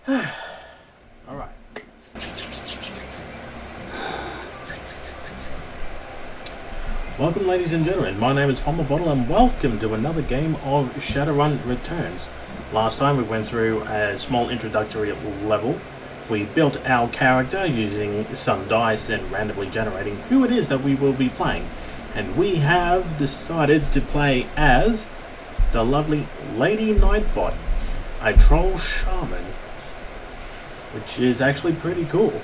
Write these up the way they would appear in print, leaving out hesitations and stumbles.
Alright. Welcome, ladies and gentlemen. My name is Fumblebottle, and welcome to another game of Shadowrun Returns. Last time we went through a small introductory level. We built our character using some dice and randomly generating who it is that we will be playing. And we have decided to play as the lovely Lady Nightbot, a troll shaman, which is actually pretty cool.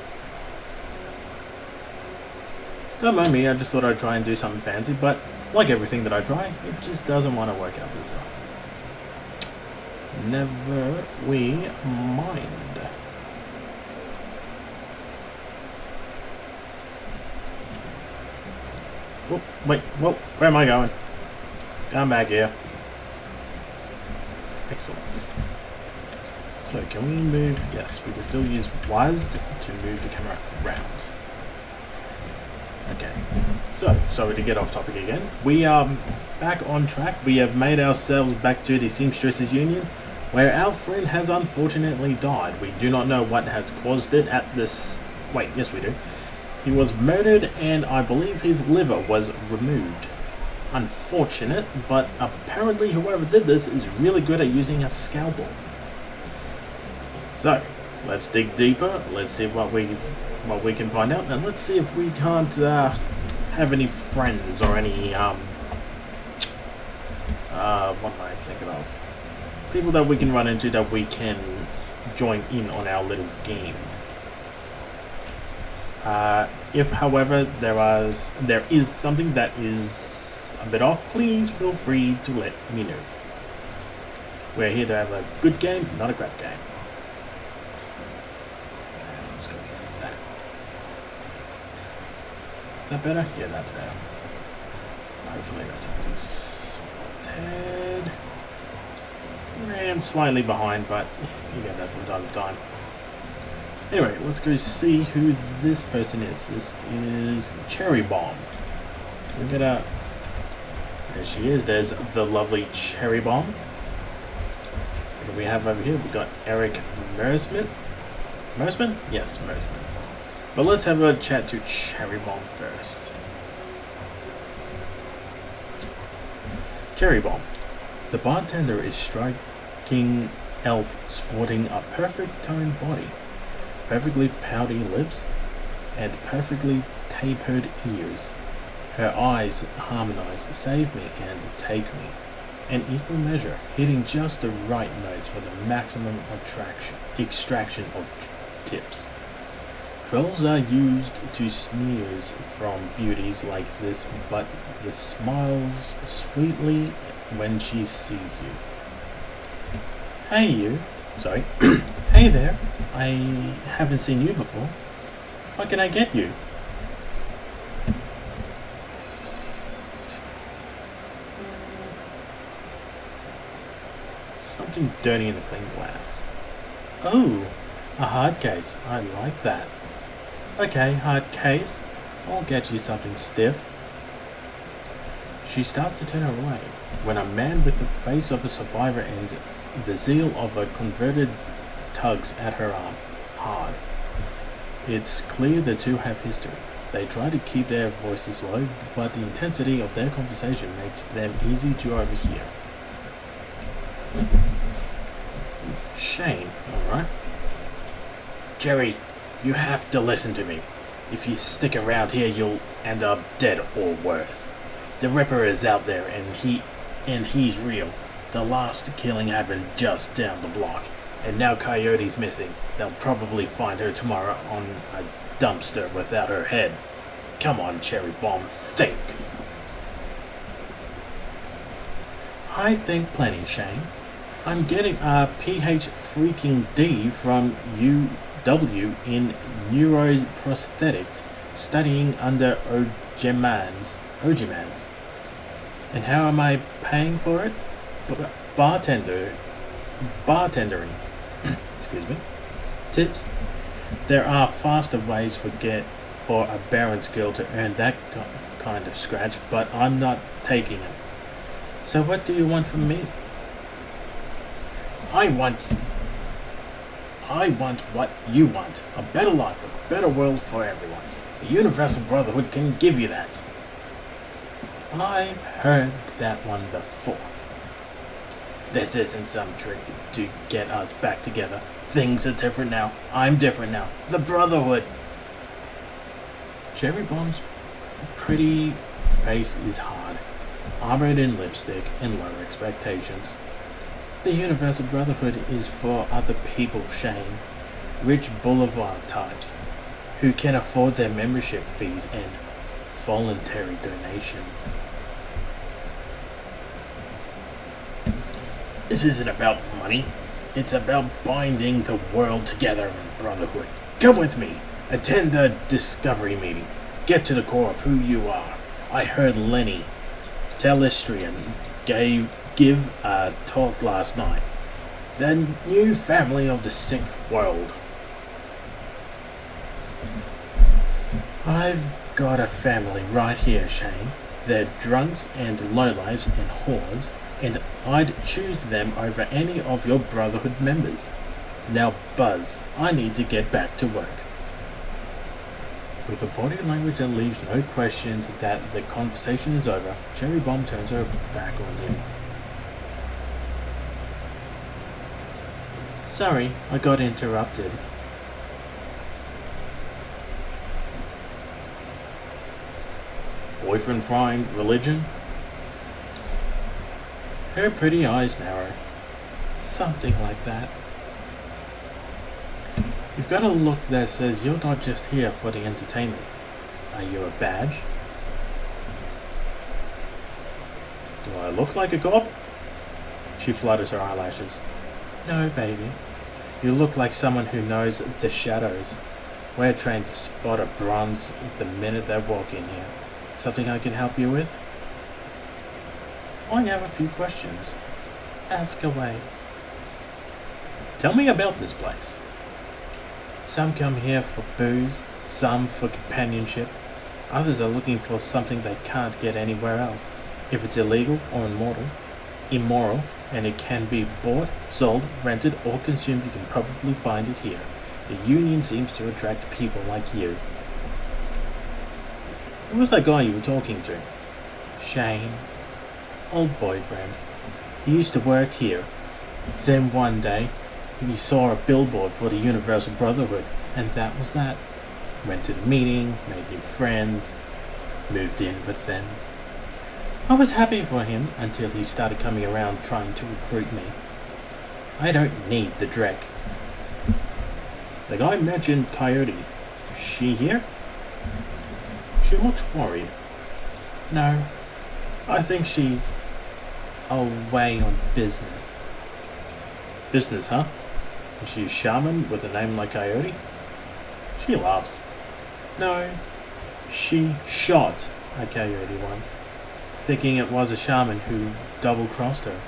Don't mind me, I just thought I'd try and do something fancy, but like everything that I try, it just doesn't want to work out this time. Never we mind. Whoa, wait, whoa, where am I going? Come back here. Excellent. So, can we move? Yes, we can still use WASD to move the camera around. Okay, so, sorry to get off topic again. We are back on track. We have made ourselves back to the Seamstresses Union, where our friend has unfortunately died. We do not know what has caused it at this... Wait, yes we do. He was murdered, and I believe his liver was removed. Unfortunate, but apparently whoever did this is really good at using a scalpel. So, let's dig deeper. Let's see what we can find out, and let's see if we can't have any friends or any what am I thinking of? People that we can run into that we can join in on our little game. If, however, there is something that is a bit off, please feel free to let me know. We're here to have a good game, not a crap game. Let's go with that. Is that better? Yeah, that's better. Hopefully that's everything sorted. I'm slightly behind, but you get that from time to time. Anyway, let's go see who this person is. This is Cherry Bomb. We're gonna... There she is. There's the lovely Cherry Bomb. What do we have over here? We've got Eric Mersman. Mersman? Yes, Mersman. But let's have a chat to Cherry Bomb first. Cherry Bomb. The bartender is striking elf sporting a perfect toned body, perfectly pouty lips, and perfectly tapered ears. Her eyes harmonize save me and take me, in equal measure, hitting just the right notes for the maximum extraction of tips. Trolls are used to sneers from beauties like this, but the smiles sweetly when she sees you. Hey you. Sorry. Hey there. I haven't seen you before. What can I get you? Something dirty in the clean glass. Oh, a hard case. I like that. Okay, hard case. I'll get you something stiff. She starts to turn away when a man with the face of a survivor and the zeal of a converted tugs at her arm hard. It's clear the two have history. They try to keep their voices low, but the intensity of their conversation makes them easy to overhear. Shane, alright. Jerry, you have to listen to me. If you stick around here, you'll end up dead or worse. The Ripper is out there, and he's real. The last killing happened just down the block, and now Coyote's missing. They'll probably find her tomorrow on a dumpster without her head. Come on, Cherry Bomb, think. I think plenty, Shane. I'm getting a PH freaking D from UW in neuroprosthetics, studying under Ogimans. And how am I paying for it? Bartendering. Excuse me. Tips. There are faster ways for a Baron's girl to earn that kind of scratch, but I'm not taking it. So what do you want from me? I I want what you want. A better life, a better world for everyone. The Universal Brotherhood can give you that. I've heard that one before. This isn't some trick to get us back together. Things are different now. I'm different now. The Brotherhood. Cherry Bomb's pretty face is hard, armored in lipstick and low expectations. The Universal Brotherhood is for other people, Shane. Rich boulevard types who can afford their membership fees and voluntary donations. This isn't about money. It's about binding the world together in brotherhood. Come with me. Attend a discovery meeting. Get to the core of who you are. I heard Lenny Telestrian give a talk last night. The new family of the Sixth World. I've got a family right here, Shane. They're drunks and lowlifes and whores, and I'd choose them over any of your Brotherhood members. Now Buzz, I need to get back to work. With a body language that leaves no questions that the conversation is over, Cherry Bomb turns her back on him. Sorry, I got interrupted. Boyfriend, friend, religion? Her pretty eyes narrow. Something like that. You've got a look that says you're not just here for the entertainment. Are you a badge? Do I look like a cop? She flutters her eyelashes. No, baby. You look like someone who knows the shadows. We're trained to spot a bronze the minute they walk in here. Something I can help you with? I have a few questions. Ask away. Tell me about this place. Some come here for booze, some for companionship. Others are looking for something they can't get anywhere else. If it's illegal or immoral, and it can be bought, sold, rented, or consumed, you can probably find it here. The Union seems to attract people like you. Who was that guy you were talking to? Shane. Old boyfriend. He used to work here. Then one day, he saw a billboard for the Universal Brotherhood, and that was that. Went to the meeting, made new friends, moved in with them. I was happy for him until he started coming around trying to recruit me. I don't need the dreck. The guy mentioned Coyote. Is she here? She looks worried. No, I think she's away on business. Business, huh? Is she a shaman with a name like Coyote? She laughs. No, she shot a coyote once, thinking it was a shaman who double-crossed her.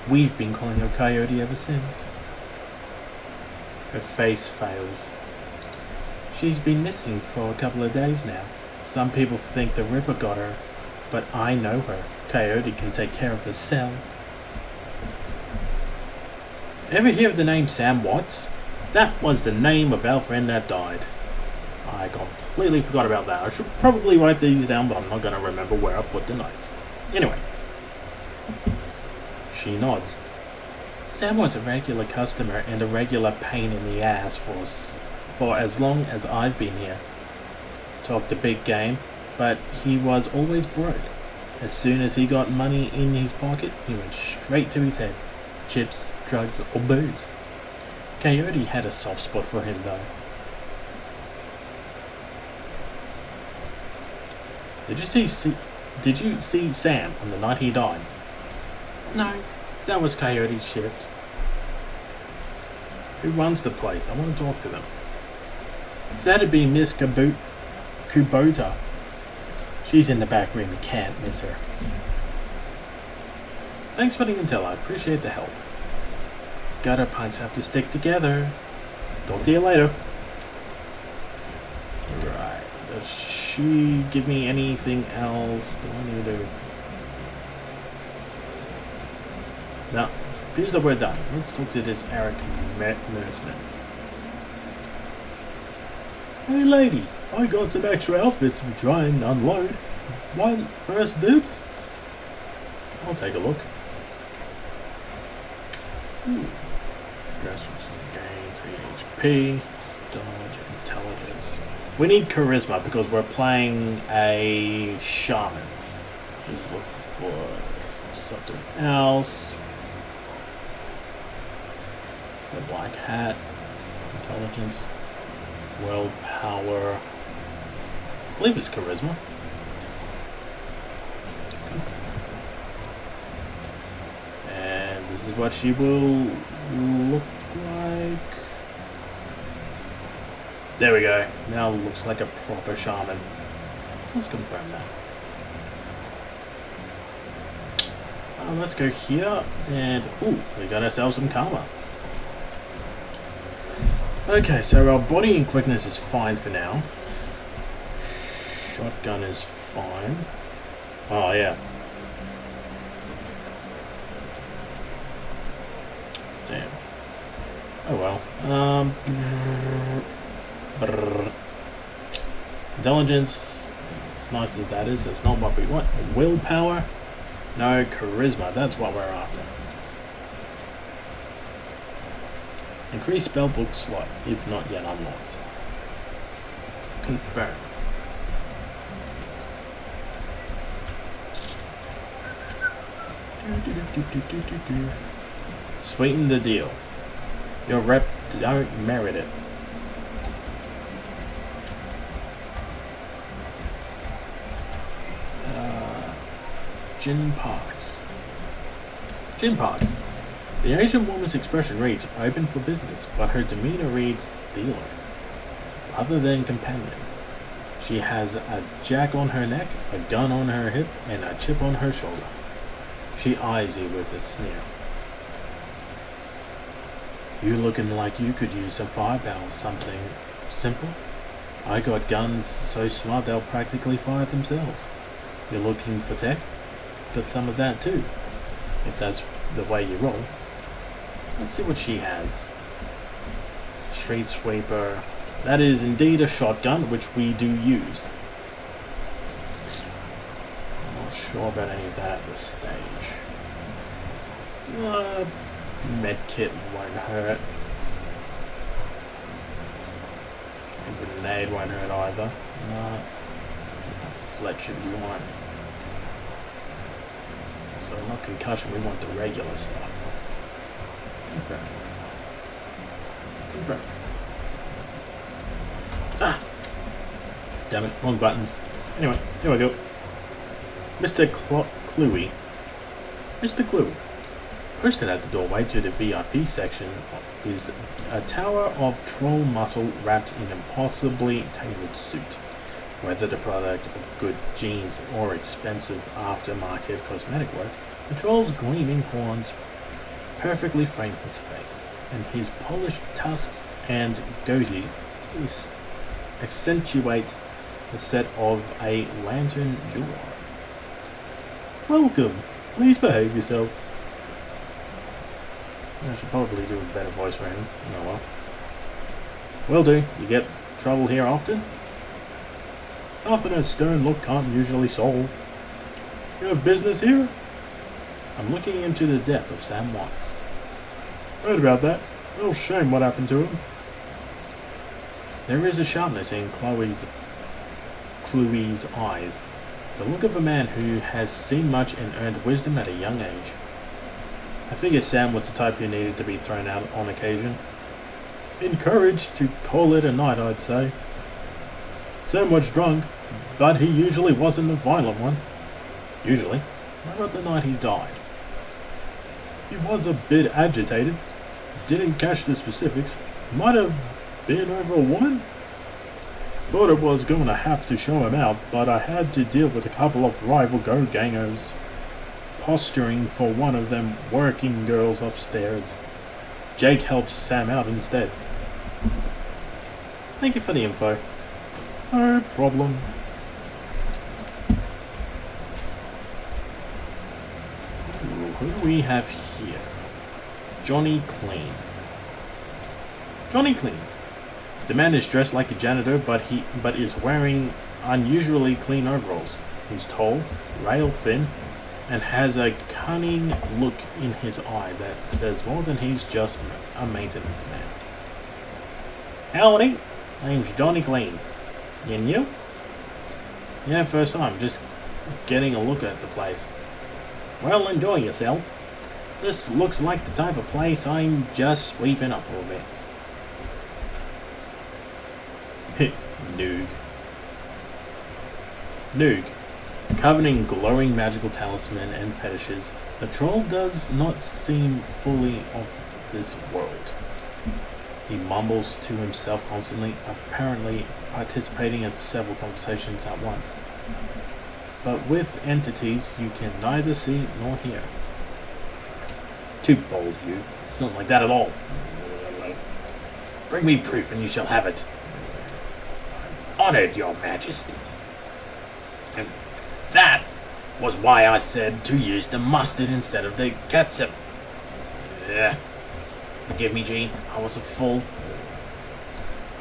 We've been calling her Coyote ever since. Her face fails. She's been missing for a couple of days now. Some people think the Ripper got her, but I know her. Coyote can take care of herself. Ever hear of the name Sam Watts? That was the name of our friend that died. I completely forgot about that. I should probably write these down, but I'm not going to remember where I put the notes. Anyway. She nods. Sam was a regular customer and a regular pain in the ass for as long as I've been here. Talked a big game, but he was always broke. As soon as he got money in his pocket, he went straight to his head. Chips, drugs, or booze. Coyote had a soft spot for him, though. Did you see Sam on the night he died? No, that was Coyote's shift. Who runs the place? I want to talk to them. That'd be Miss Kubota. She's in the back room. You can't miss her. Thanks for the intel. I appreciate the help. Gutter punks have to stick together. Talk to you later. Right. Does she give me anything else? Do I need to... No. appears that we're done. Let's talk to this Eric Merceman. Hey lady, I got some extra outfits to try and unload. Want first dibs? I'll take a look. Dress gain 3 HP. Dodge, intelligence. We need charisma because we're playing a shaman. Just look for something else. The black hat. Intelligence. Willpower. I believe it's charisma. And this is what she will look like. There we go. Now looks like a proper shaman. Let's confirm that. Let's go here and we got ourselves some karma. Okay, so our body and quickness is fine for now. Shotgun is fine. Oh yeah. Damn. Oh well. Intelligence, as nice as that is, that's not what we want. Willpower, no. Charisma, that's what we're after. Increase spellbook slot, if not yet unlocked. Confirm. Sweeten the deal. Your rep don't merit it. Gin Parks. Gin Parks. The Asian woman's expression reads open for business, but her demeanor reads dealer, rather than companion. She has a jack on her neck, a gun on her hip, and a chip on her shoulder. She eyes you with a sneer. You looking like you could use some firepower, something simple? I got guns so smart they'll practically fire themselves. You're looking for tech? Got some of that too, if that's the way you roll. Let's see what she has. Street sweeper. That is indeed a shotgun, which we do use. I'm not sure about any of that at this stage. Medkit won't hurt. A grenade won't hurt either. No. Fletcher do you want? So not concussion, we want the regular stuff. Confirm. Confirm. Ah! Damn it, wrong buttons. Anyway, here we go. Mr. Cluey. Mr. Cluey. Posted at the doorway to the VIP section is a tower of troll muscle wrapped in impossibly tailored suit. Whether the product of good genes or expensive aftermarket cosmetic work, the troll's gleaming horns perfectly frame his face, and his polished tusks and goatee accentuate the set of a lantern jaw. Welcome. Please behave yourself. I should probably do a better voice for him. Oh well. Will do. You get trouble here often? Nothing a stern look can't usually solve. You have business here? I'm looking into the death of Sam Watts. Heard about that. Real shame what happened to him. There is a sharpness in Chloe's eyes. The look of a man who has seen much and earned wisdom at a young age. I figure Sam was the type who needed to be thrown out on occasion. Encouraged to call it a night, I'd say. Sam was drunk, but he usually wasn't a violent one. Usually. What about the night he died? He was a bit agitated. Didn't catch the specifics. Might have been over a woman? Thought it was going to have to show him out, but I had to deal with a couple of rival go-gangers posturing for one of them working girls upstairs. Jake helped Sam out instead. Thank you for the info. No problem. Who do we have here? Johnny Clean. Johnny Clean. The man is dressed like a janitor, but is wearing unusually clean overalls. He's tall, rail thin, and has a cunning look in his eye that says more than he's just a maintenance man. Howdy, name's Johnny Clean. And you? Yeah, first time, just getting a look at the place. Well, enjoy yourself. This looks like the type of place I'm just sweeping up for a bit. Noog. Noog. Covered in glowing magical talisman and fetishes, the troll does not seem fully of this world. He mumbles to himself constantly, apparently participating in several conversations at once. But with entities you can neither see nor hear. Too bold, you. It's not like that at all. Bring me proof and you shall have it. Honored, your majesty. And that was why I said to use the mustard instead of the ketchup. Forgive me, Jean. I was a fool.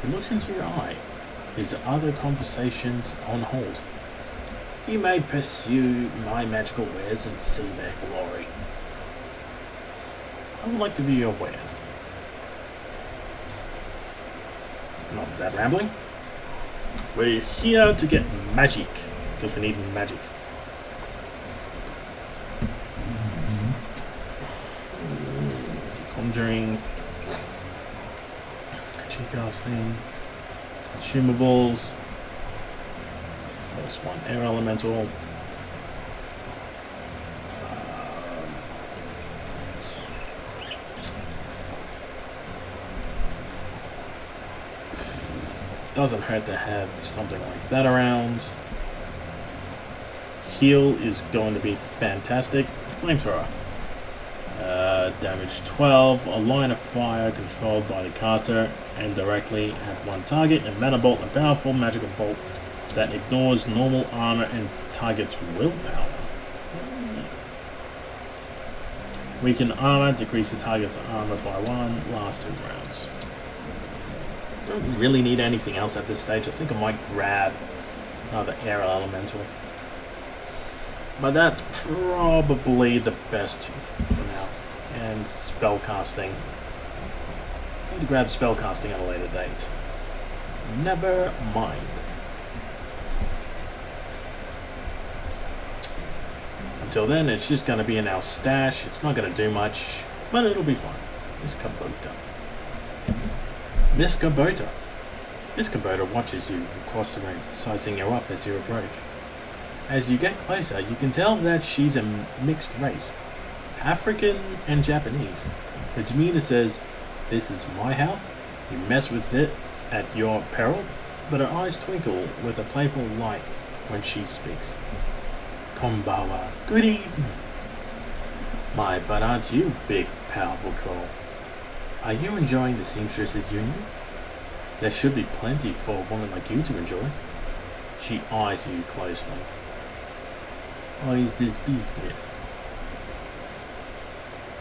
He looks into your eye. His other conversations on hold. You may pursue my magical wares and see their glory. I would like to view your wares. Enough of that rambling. We're here to get magic, because we need magic. Conjuring, casting, consumables. First one, air elemental. Doesn't hurt to have something like that around. Heal is going to be fantastic. Flamethrower. Damage 12, a line of fire controlled by the caster and directly at one target. A mana bolt, a powerful magical bolt that ignores normal armor and targets willpower. Weaken armor, decrease the target's armor by 1, last 2 rounds. Don't really need anything else at this stage. I think I might grab another air elemental. But that's probably the best for now. And spellcasting. I need to grab spellcasting at a later date. Never mind. Until then, it's just going to be in our stash. It's not going to do much, but it'll be fine. Miss Kubota. Miss Kubota. Miss Kubota watches you across the ring, sizing you up as you approach. As you get closer, you can tell that she's a mixed race. African and Japanese. Her demeanor says, "This is my house. You mess with it at your peril," but her eyes twinkle with a playful light when she speaks. Konbawa. Good evening. My, but aren't you, big, powerful troll? Are you enjoying the Seamstresses Union? There should be plenty for a woman like you to enjoy. She eyes you closely. Or is this business?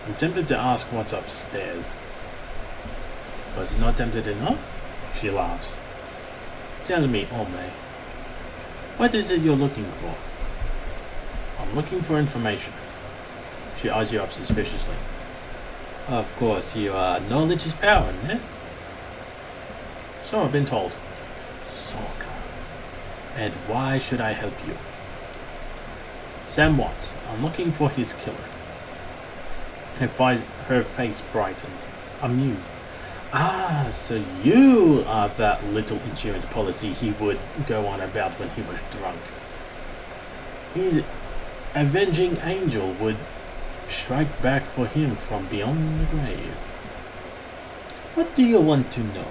I'm tempted to ask what's upstairs. But not tempted enough? She laughs. Tell me, Ome. What is it you're looking for? I'm looking for information. She eyes you up suspiciously. Of course, knowledge is power, eh? So I've been told. Sorka. And why should I help you? Sam Watts. I'm looking for his killer. Her face brightens, amused. Ah, so you are that little insurance policy he would go on about when he was drunk. His avenging angel would strike back for him from beyond the grave. What do you want to know?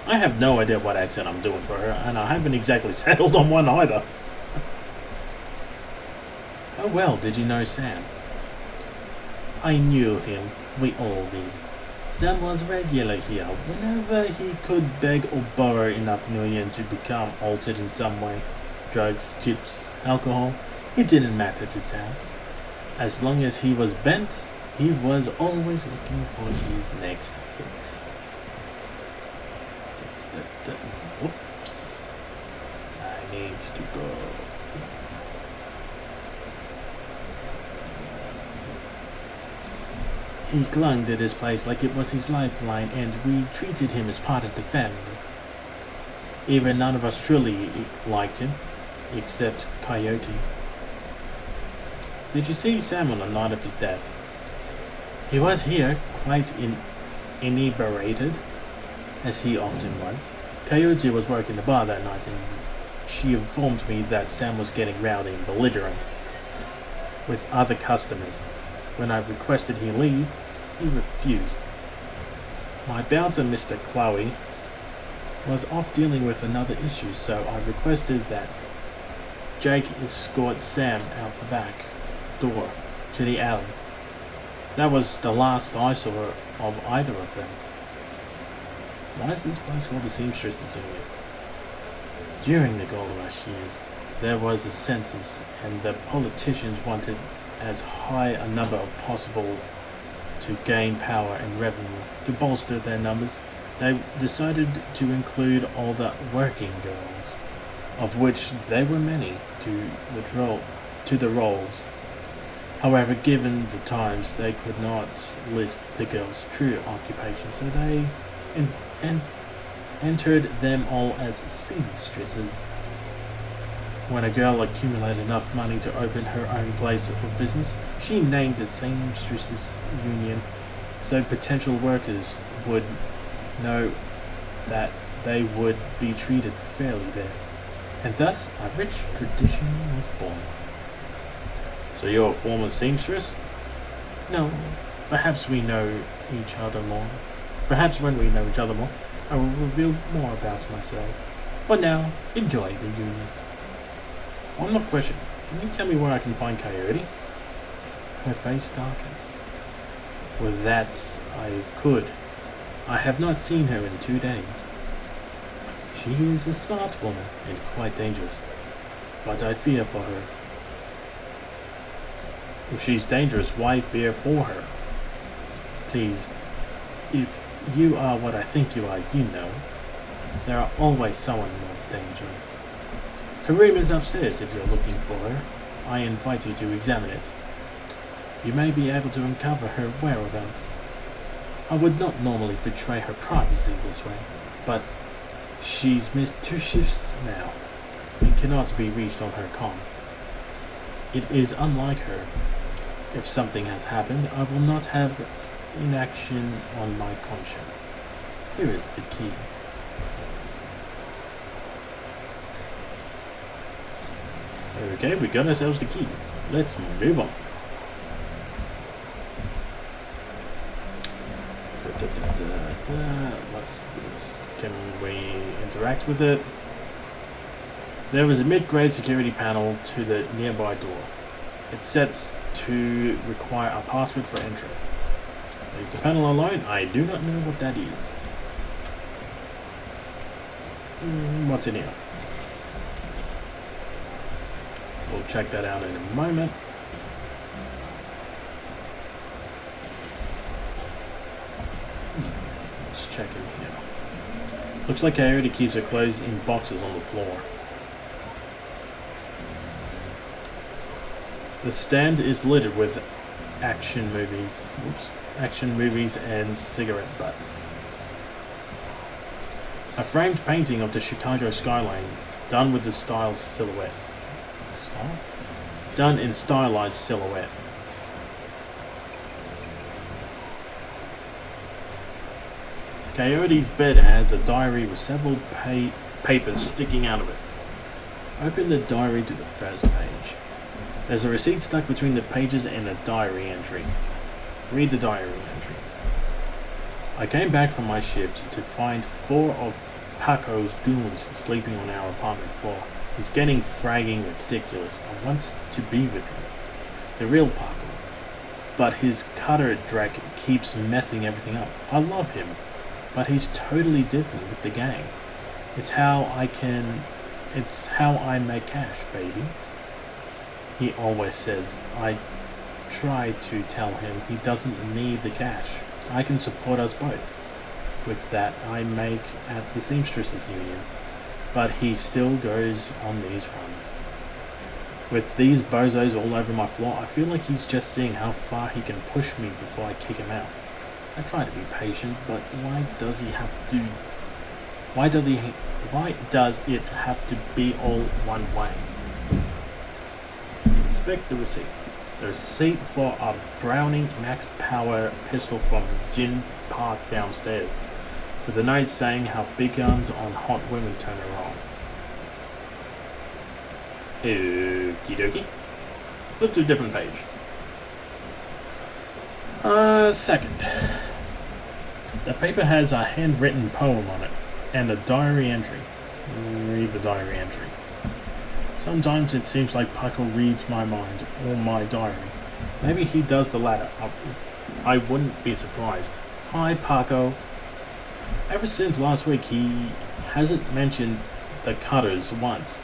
I have no idea what accent I'm doing for her, and I haven't exactly settled on one either. How well did you know Sam? I knew him. We all did. Sam was regular here. Whenever he could beg or borrow enough million to become altered in some way. Drugs, chips, alcohol. It didn't matter to Sam. As long as he was bent, He was always looking for his next fix. Whoops. I need to go. He clung to this place like it was his lifeline, and we treated him as part of the family. Even none of us truly liked him, except Coyote. Did you see Sam on the night of his death? He was here, quite inebriated, as he often was. Coyote was working the bar that night, and she informed me that Sam was getting rowdy and belligerent with other customers. When I requested he leave, he refused. My bouncer, Mr. Chloe, was off dealing with another issue, so I requested that Jake escort Sam out the back door to the alley. That was the last I saw of either of them. Why is this place called the Seamstresses Union? During the gold rush years, there was a census, and the politicians wanted as high a number as possible to gain power and revenue. To bolster their numbers, they decided to include all the working girls, of which there were many, to the roles. However, given the times, they could not list the girls' true occupation, so they entered them all as seamstresses. When a girl accumulated enough money to open her own place of business, she named the Seamstresses Union, so potential workers would know that they would be treated fairly there, and thus a rich tradition was born. So you're a former seamstress? No, perhaps we know each other more. Perhaps when we know each other more, I will reveal more about myself. For now, enjoy the union. One more question. Can you tell me where I can find Coyote? Her face darkens. With that, I could. I have not seen her in 2 days. She is a smart woman and quite dangerous, but I fear for her. If she's dangerous, why fear for her? Please, if you are what I think you are, you know, there are always someone more dangerous. Her room is upstairs if you're looking for her. I invite you to examine it. You may be able to uncover her whereabouts. I would not normally betray her privacy this way, but she's missed 2 shifts now and cannot be reached on her comm. It is unlike her. If something has happened, I will not have inaction on my conscience. Here is the key. Okay, we got ourselves the key. Let's move on. What's this? Can we interact with it? There is a mid-grade security panel to the nearby door. It's set to require a password for entry. Leave the panel alone. I do not know what that is. What's in here? We'll check that out in a moment. Let's check in here. Looks like Coyote keeps her clothes in boxes on the floor. The stand is littered with action movies and cigarette butts. A framed painting of the Chicago skyline, done with the stylized silhouette. Done in stylized silhouette. Coyote's bed has a diary with several papers sticking out of it. Open the diary to the first page. There's a receipt stuck between the pages and a diary entry. Read the diary entry. I came back from my shift to find 4 of Paco's goons sleeping on our apartment floor. He's getting fragging ridiculous. I want to be with him. The real Paco. But his cutter drag keeps messing everything up. I love him, but he's totally different with the gang. It's how I make cash, baby. He always says, I tried to tell him he doesn't need the cash. I can support us both with that I make at the Seamstresses Union. But he still goes on these runs. With these bozos all over my floor, I feel like he's just seeing how far he can push me before I kick him out. I try to be patient, but why does it have to be all one way? Inspect the receipt. The receipt for a Browning Max Power pistol from Gin Park downstairs, with a note saying how big guns on hot women turn her on. Okie dokie. Flip to a different page. Second. The paper has a handwritten poem on it, and a diary entry. Read the diary entry. Sometimes it seems like Paco reads my mind, or my diary. Maybe he does the latter. I wouldn't be surprised. Hi, Paco. Ever since last week, he hasn't mentioned the Cutters once.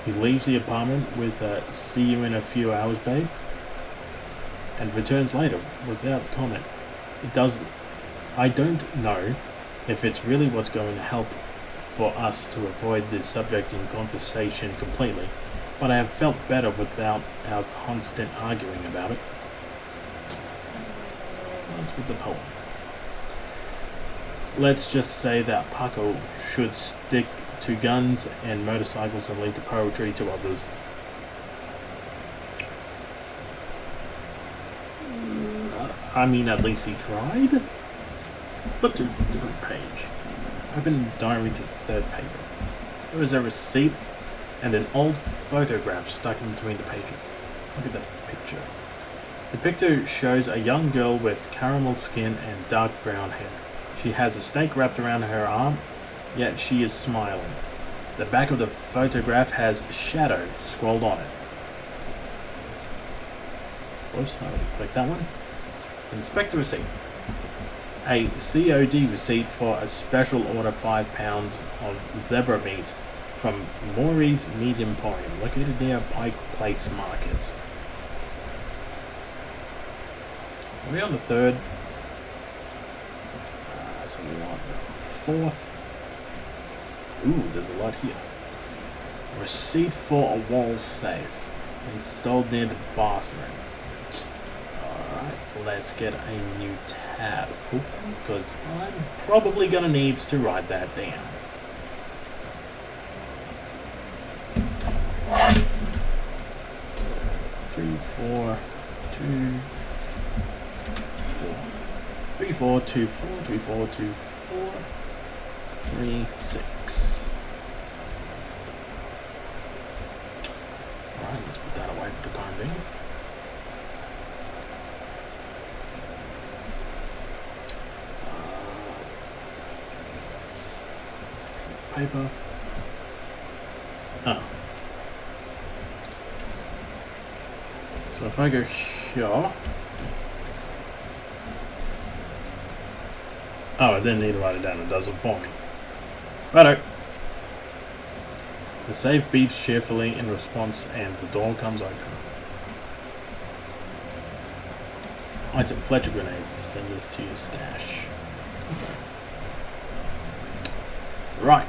He leaves the apartment with a "see you in a few hours, babe," and returns later without comment. I don't know if it's really what's going to help for us to avoid this subject in conversation completely, but I have felt better without our constant arguing about it. What's with the poem? Let's just say that Paco should stick to guns and motorcycles and leave the poetry to others. I mean, at least he tried. Flip to a different page. Open diary to the third paper. There is a receipt and an old photograph stuck in between the pages. Look at the picture. The picture shows a young girl with caramel skin and dark brown hair. She has a snake wrapped around her arm, yet she is smiling. The back of the photograph has "Shadow" scrolled on it. Whoops, I already clicked that one. Inspect the receipt. A COD receipt for a special order 5 pounds of zebra meat from Maury's Meat Emporium, located near Pike Place Market. Are we on the third? So we want the fourth. Ooh, there's a lot here. A receipt for a wall safe installed near the bathroom. Alright, let's get a new tab open, because I'm probably going to need to write that down. Three, four, two, four. 3, 4, 2, 4, 3, 4, 2, 4, 3, 6. Alright, let's put that away for the time being. Paper. Oh. So if I go here. Oh, I didn't need to write it down, it does it for me. Righto. The safe beeps cheerfully in response and the door comes open. Item Fletcher grenades. Send this to your stash. Okay. Right.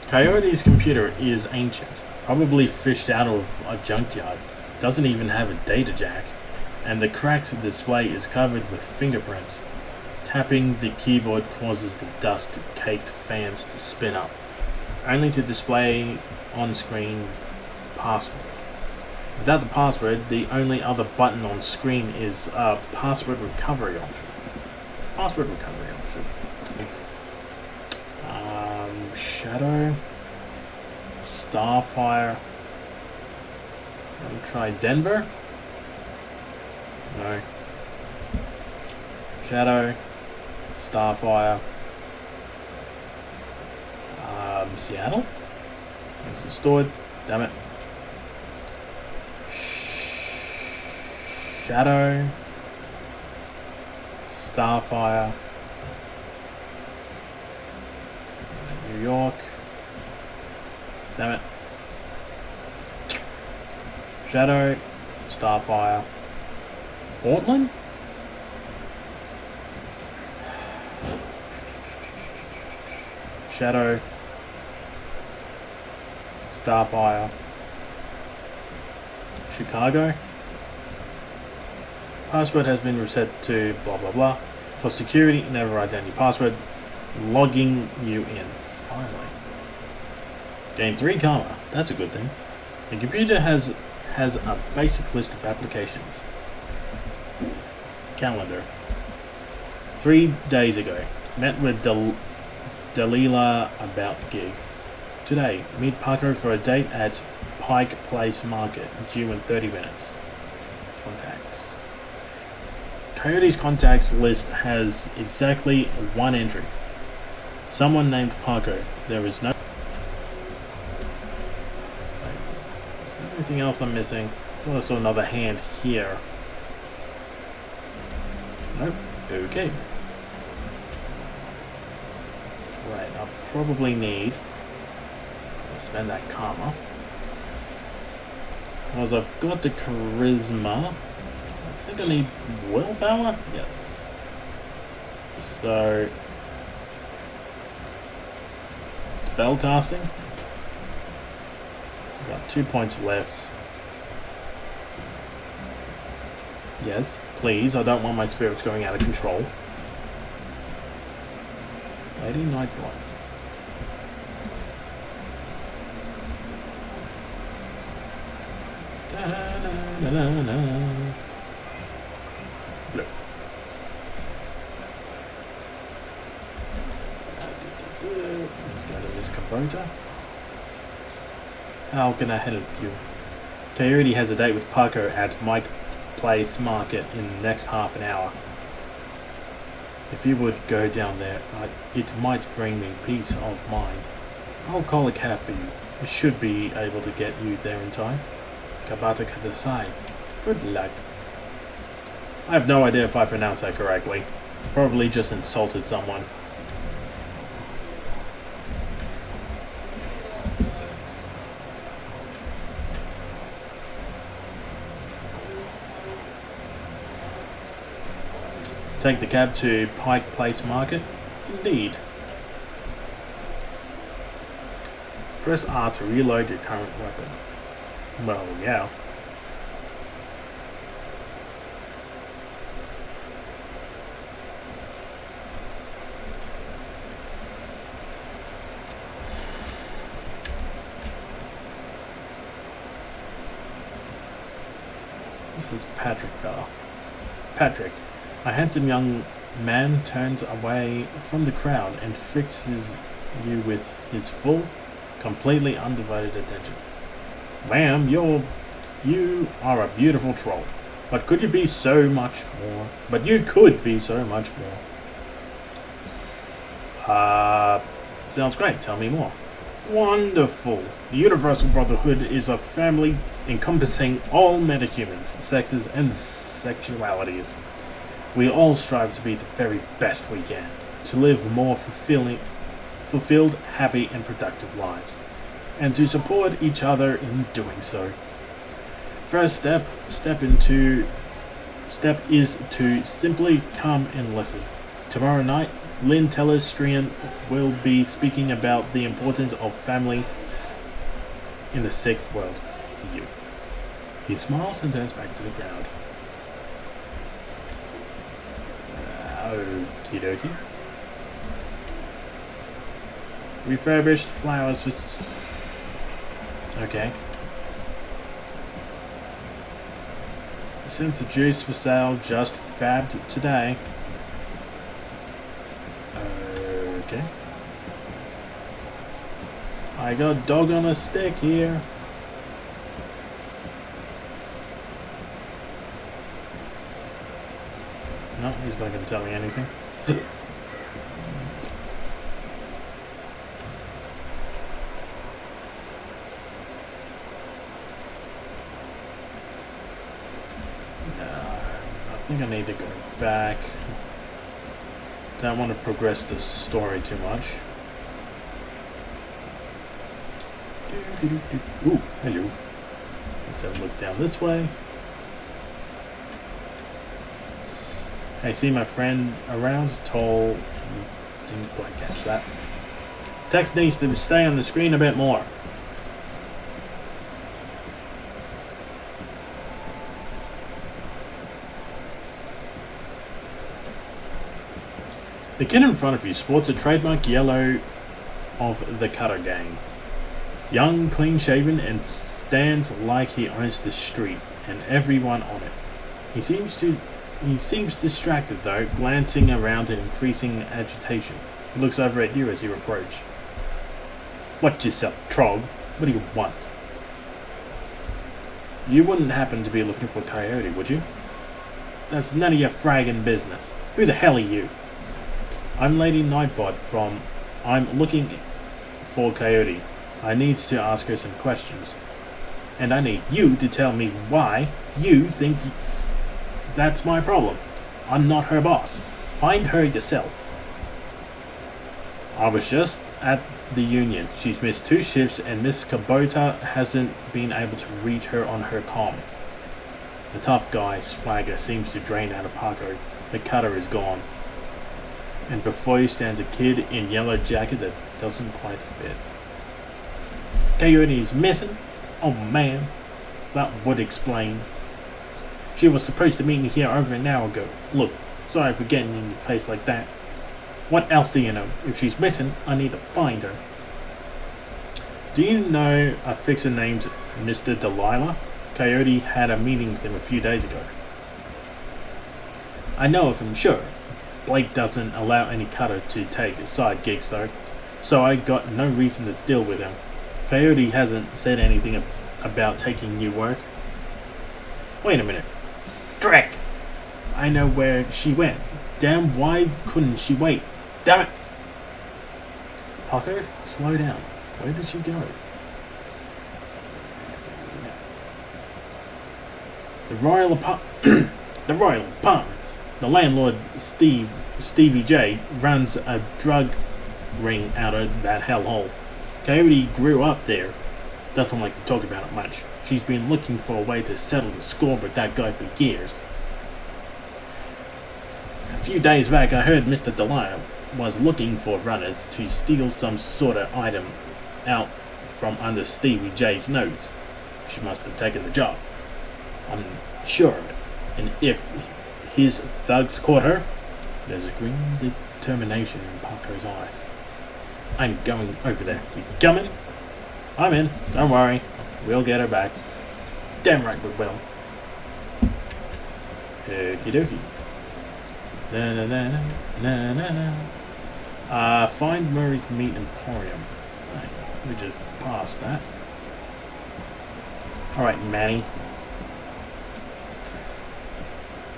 Coyote's computer is ancient, probably fished out of a junkyard, doesn't even have a data jack, and the cracked display is covered with fingerprints. Tapping the keyboard causes the dust-caked fans to spin up, only to display on-screen password. Without the password, the only other button on screen is a password recovery option. Password recovery option. Shadow, Starfire. I'll try Denver. No. Shadow, Starfire. Seattle. It's installed. Damn it. Shadow, Starfire. New York. Damn it. Shadow, Starfire. Portland? Shadow. Starfire. Chicago. Password has been reset to blah blah blah. For security, never write down your password. Logging you in. Finally. Gain 3 karma. That's a good thing. The computer has a basic list of applications. Calendar. 3 days ago, met with Dalila about gig. Today, meet Parker for a date at Pike Place Market, due in 30 minutes. Contacts. Coyote's contacts list has exactly 1 entry. Someone named Parker. There is no... Is there anything else I'm missing? I thought I saw another hand here. Nope. Okay. Right, I'll probably need to spend that karma. Because I've got the charisma. I think I need willpower? Yes. So... spellcasting. Got 2 points left. Yes, please. I don't want my spirits going out of control. Lady Nightblood. Blue. Let's go to Miss Cabrota. How can I help you? Coyote has a date with Parker at Mike Place Market in the next half an hour. If you would go down there, it might bring me peace of mind. I'll call a cab for you. I should be able to get you there in time. Kabata Katasai. Good luck. I have no idea if I pronounced that correctly. Probably just insulted someone. Take the cab to Pike Place Market? Indeed. Press R to reload your current weapon. Well, yeah. This is Patrick fella. Patrick. A handsome young man turns away from the crowd and fixes you with his full, completely undivided attention. Ma'am, you are a beautiful troll. But could you be so much more? But you could be so much more. Sounds great. Tell me more. Wonderful. The Universal Brotherhood is a family encompassing all metahumans, sexes, and sexualities. We all strive to be the very best we can, to live more fulfilled, happy, and productive lives, and to support each other in doing so. First step is to simply come and listen. Tomorrow night, Lynn Telestrian will be speaking about the importance of family in the 6th world. You. He smiles and turns back to the crowd. Okie dokie. Refurbished flowers with... Okay. Synth juice for sale, just fabbed today. Okay. I got dog on a stick here. No, he's not going to tell me anything. I think I need to go back. Don't want to progress the story too much. Ooh, hello. Let's have a look down this way. I see my friend around, tall. Didn't quite catch that. Text needs to stay on the screen a bit more. The kid in front of you sports a trademark yellow of the Cutter Gang. Young, clean-shaven, and stands like he owns the street and everyone on it. He seems distracted though, glancing around in increasing agitation. He looks over at you as you approach. Watch yourself, Trog. What do you want? You wouldn't happen to be looking for Coyote, would you? That's none of your fragging business. Who the hell are you? I'm Lady Nightbot from... I'm looking for Coyote. I need to ask her some questions. And I need you to tell me why you think that's my problem. I'm not her boss. Find her yourself. I was just at the union. She's missed 2 shifts and Miss Kubota hasn't been able to reach her on her comm. The tough guy swagger seems to drain out of Paco. The cutter is gone. And before you stands a kid in yellow jacket that doesn't quite fit. Coyote is missing? Oh man, that would explain. She was supposed to meet me here over an hour ago. Look, sorry for getting in your face like that. What else do you know? If she's missing, I need to find her. Do you know a fixer named Mr. Delilah? Coyote had a meeting with him a few days ago. I know of him, sure. Blake doesn't allow any cutter to take side gigs though, so I got no reason to deal with him. Coyote hasn't said anything about taking new work. Wait a minute. Drek! I know where she went. Damn, why couldn't she wait? Damn it! Paco, slow down. Where did she go? The Royal Apartments. The landlord, Stevie J, runs a drug ring out of that hellhole. Coyote grew up there. Doesn't like to talk about it much. She's been looking for a way to settle the score with that guy for years. A few days back, I heard Mr. Delia was looking for runners to steal some sort of item out from under Stevie J's nose. She must have taken the job. I'm sure of it. And if his thugs caught her, there's a grim determination in Paco's eyes. I'm going over there. You coming? I'm in. Don't worry. We'll get her back. Damn right we will. Okie dokie. Na na na na na na. Find Murray's Meat Emporium. Right, we just passed that. Alright, Manny.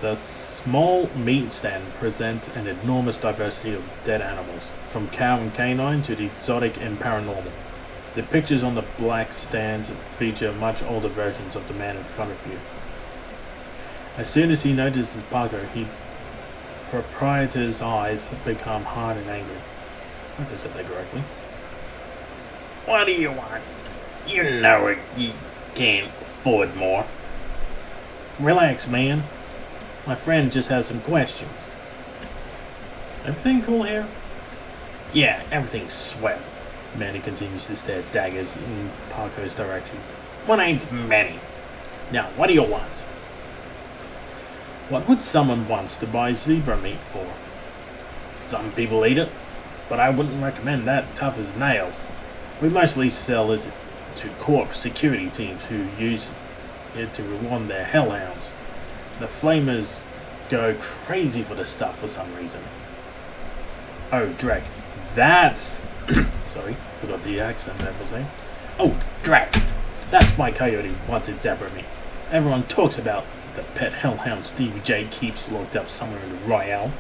The small meat stand presents an enormous diversity of dead animals, from cow and canine to the exotic and paranormal. The pictures on the black stand feature much older versions of the man in front of you. As soon as he notices Paco, the proprietor's eyes become hard and angry. I hope I said that correctly. What do you want? You know it. You can't afford more. Relax, man. My friend just has some questions. Everything cool here? Yeah, everything's swell. Manny continues to stare daggers in Paco's direction. My name's Manny. Now, what do you want? What would someone want to buy zebra meat for? Some people eat it, but I wouldn't recommend that tough as nails. We mostly sell it to corp security teams who use it to reward their hellhounds. The flamers go crazy for this stuff for some reason. Oh, Drake, that's... Sorry, forgot the accent there for a second. Oh, Drake, that's why Coyote wanted zebra meat. Everyone talks about the pet hellhound Stevie J keeps locked up somewhere in the Royale,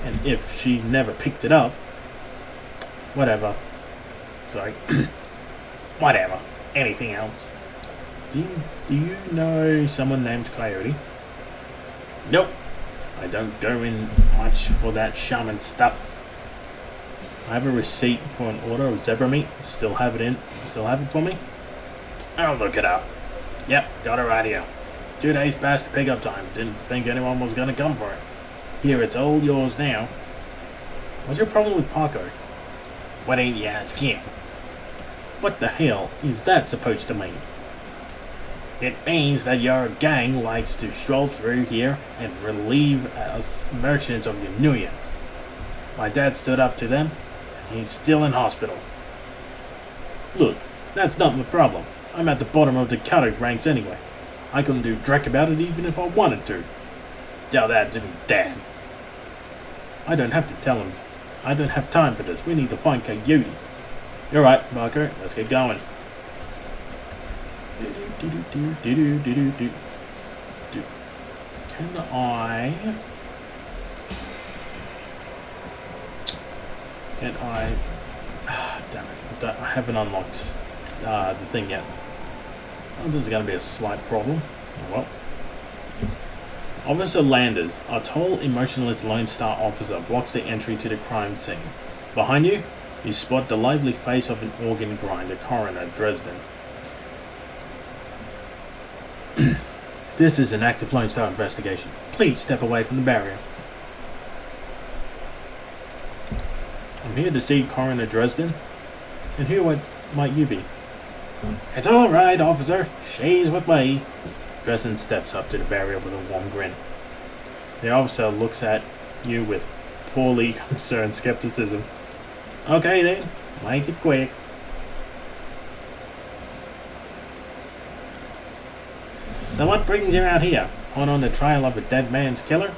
and if she never picked it up... Whatever. Sorry. Whatever. Anything else? Do you know someone named Coyote? Nope. I don't go in much for that shaman stuff. I have a receipt for an order of zebra meat. Still have it for me? I'll look it up. Yep, got it right here. 2 days past the pickup time. Didn't think anyone was gonna come for it. Here, it's all yours now. What's your problem with Paco? What ain't you ask him? What the hell is that supposed to mean? It means that your gang likes to stroll through here and relieve us merchants of your nuyen. My dad stood up to them, and he's still in hospital. Look, that's not my problem. I'm at the bottom of the cutting ranks anyway. I couldn't do dreck about it even if I wanted to. Tell that to me, Dad. I don't have to tell him. I don't have time for this. We need to find Coyote. You're right, Barker. Let's get going. Can I... damn it. I haven't unlocked the thing yet. Oh, this is going to be a slight problem. Oh, well. Officer Landers, a tall, emotionless Lone Star officer, blocks the entry to the crime scene. Behind you, you spot the lively face of an organ grinder, Coroner Dresden. This is an active Lone Star investigation. Please step away from the barrier. I'm here to see Coroner Dresden. And who might you be? It's all right, officer. She's with me. Dresden steps up to the barrier with a warm grin. The officer looks at you with poorly concerned skepticism. Okay then, make it quick. So what brings you out here? On the trail of a dead man's killer?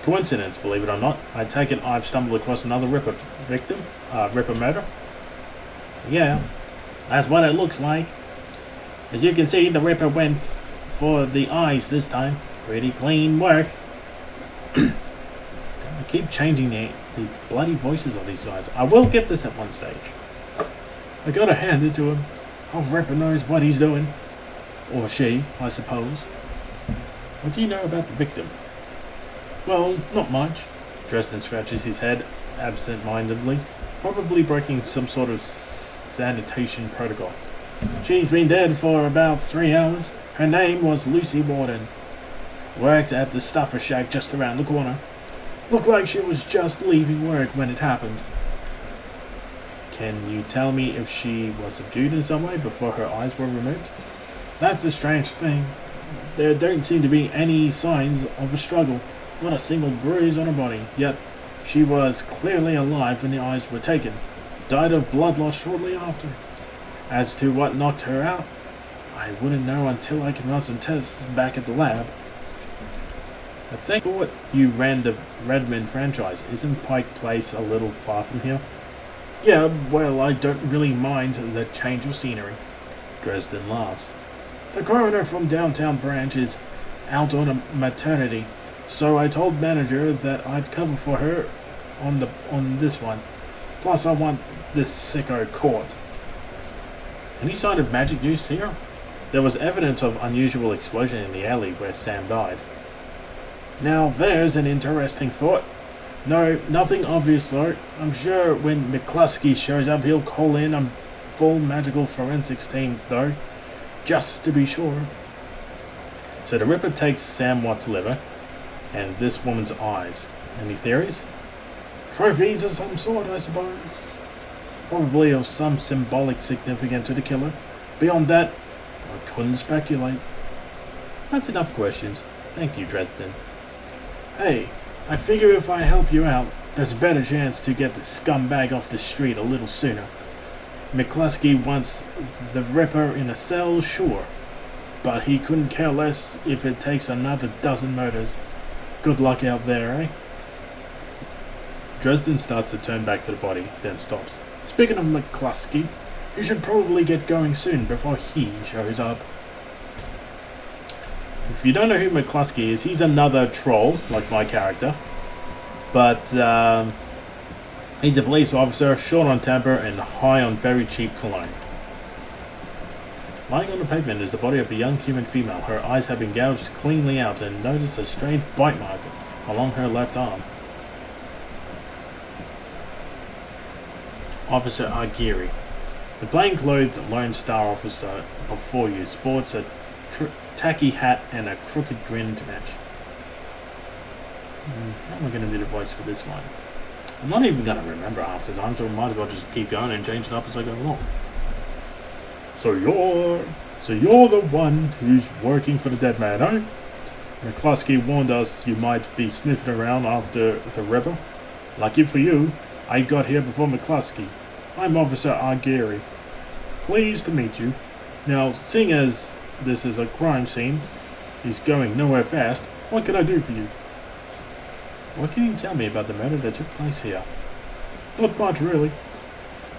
Coincidence, believe it or not. I take it I've stumbled across another Ripper Ripper murder. Yeah, that's what it looks like. As you can see, the Ripper went for the eyes this time. Pretty clean work. I keep changing the bloody voices of these guys. I will get this at one stage. I gotta hand it to him. Our Ripper knows what he's doing. Or she, I suppose. What do you know about the victim? Well, not much. Dresden scratches his head absent-mindedly, probably breaking some sort of sanitation protocol. She's been dead for about 3 hours. Her name was Lucy Warden. Worked at the stuffer shack just around the corner. Looked like she was just leaving work when it happened. Can you tell me if she was subdued in some way before her eyes were removed? That's the strange thing. There don't seem to be any signs of a struggle. Not a single bruise on her body. Yet, she was clearly alive when the eyes were taken. Died of blood loss shortly after. As to what knocked her out, I wouldn't know until I can run some tests back at the lab. I thought you ran the Redmond franchise. Isn't Pike Place a little far from here? Yeah, well, I don't really mind the change of scenery. Dresden laughs. The coroner from downtown branch is out on a maternity, so I told manager that I'd cover for her on this one. Plus, I want this sicko caught. Any sign of magic use here? There was evidence of unusual explosion in the alley where Sam died. Now there's an interesting thought. No, nothing obvious though. I'm sure when McCluskey shows up he'll call in a full magical forensics team though. Just to be sure. So the Ripper takes Sam Watt's liver and this woman's eyes. Any theories? Trophies of some sort, I suppose. Probably of some symbolic significance to the killer. Beyond that, I couldn't speculate. That's enough questions. Thank you, Dresden. Hey, I figure if I help you out, there's a better chance to get the scumbag off the street a little sooner. McCluskey wants the Ripper in a cell, sure. But he couldn't care less if it takes another dozen murders. Good luck out there, eh? Dresden starts to turn back to the body, then stops. Speaking of McCluskey, you should probably get going soon before he shows up. If you don't know who McCluskey is, he's another troll, like my character. But, he's a police officer, short on temper, and high on very cheap cologne. Lying on the pavement is the body of a young human female. Her eyes have been gouged cleanly out, and notice a strange bite mark along her left arm. Officer Aguirre. The plain-clothed Lone Star officer before you sports a tacky hat and a crooked grin to match. How am I going to do the voice for this one? I'm not even going to remember half the time, so I might as well just keep going and change it up as I go along. So you're the one who's working for the dead man, eh? McCluskey warned us you might be sniffing around after the rebel. Lucky for you, I got here before McCluskey. I'm Officer Argeri. Pleased to meet you. Now, seeing as this is a crime scene, he's going nowhere fast, what can I do for you? What can you tell me about the murder that took place here? Not much, really.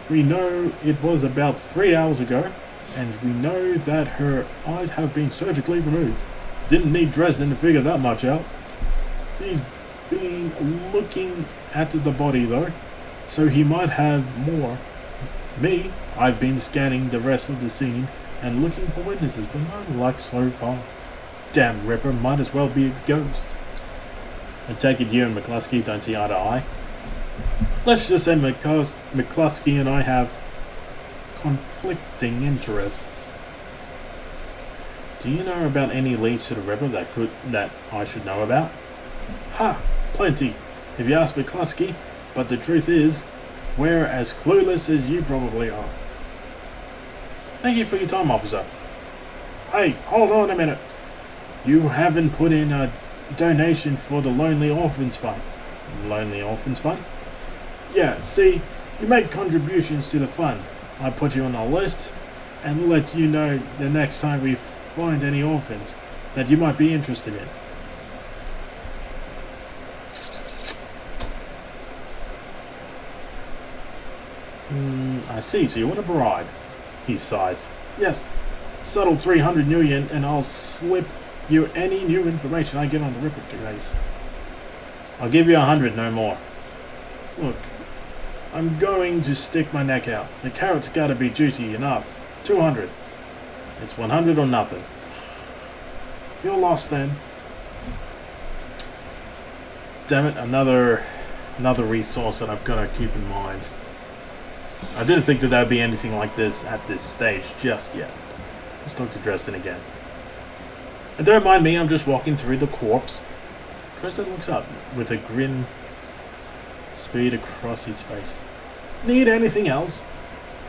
We know it was about 3 hours ago, and we know that her eyes have been surgically removed. Didn't need Dresden to figure that much out. He's been looking at the body though, so he might have more. Me, I've been scanning the rest of the scene and looking for witnesses, but no luck so far. Damn Ripper, might as well be a ghost. I take it you and McCluskey don't see eye to eye. Let's just say McCluskey and I have conflicting interests. Do you know about any leads to the rebel that I should know about? Ha! Plenty, if you ask McCluskey, but the truth is, we're as clueless as you probably are. Thank you for your time, officer. Hey, hold on a minute. You haven't put in a donation for the Lonely Orphans Fund. Lonely Orphans Fund? Yeah, see, you make contributions to the fund. I put you on our list and let you know the next time we find any orphans that you might be interested in. I see, so you want a bribe? He sighs. Yes, settle 300 million and I'll slip you any new information I get on the Ripper case. I'll give you 100, no more. Look, I'm going to stick my neck out. The carrot's gotta be juicy enough. 200. It's 100 or nothing. You're lost then. Damn it, another resource that I've got to keep in mind. I didn't think that there'd be anything like this at this stage just yet. Let's talk to Dresden again. And don't mind me, I'm just walking through the corpse. Dresden looks up with a grin speed across his face. Need anything else?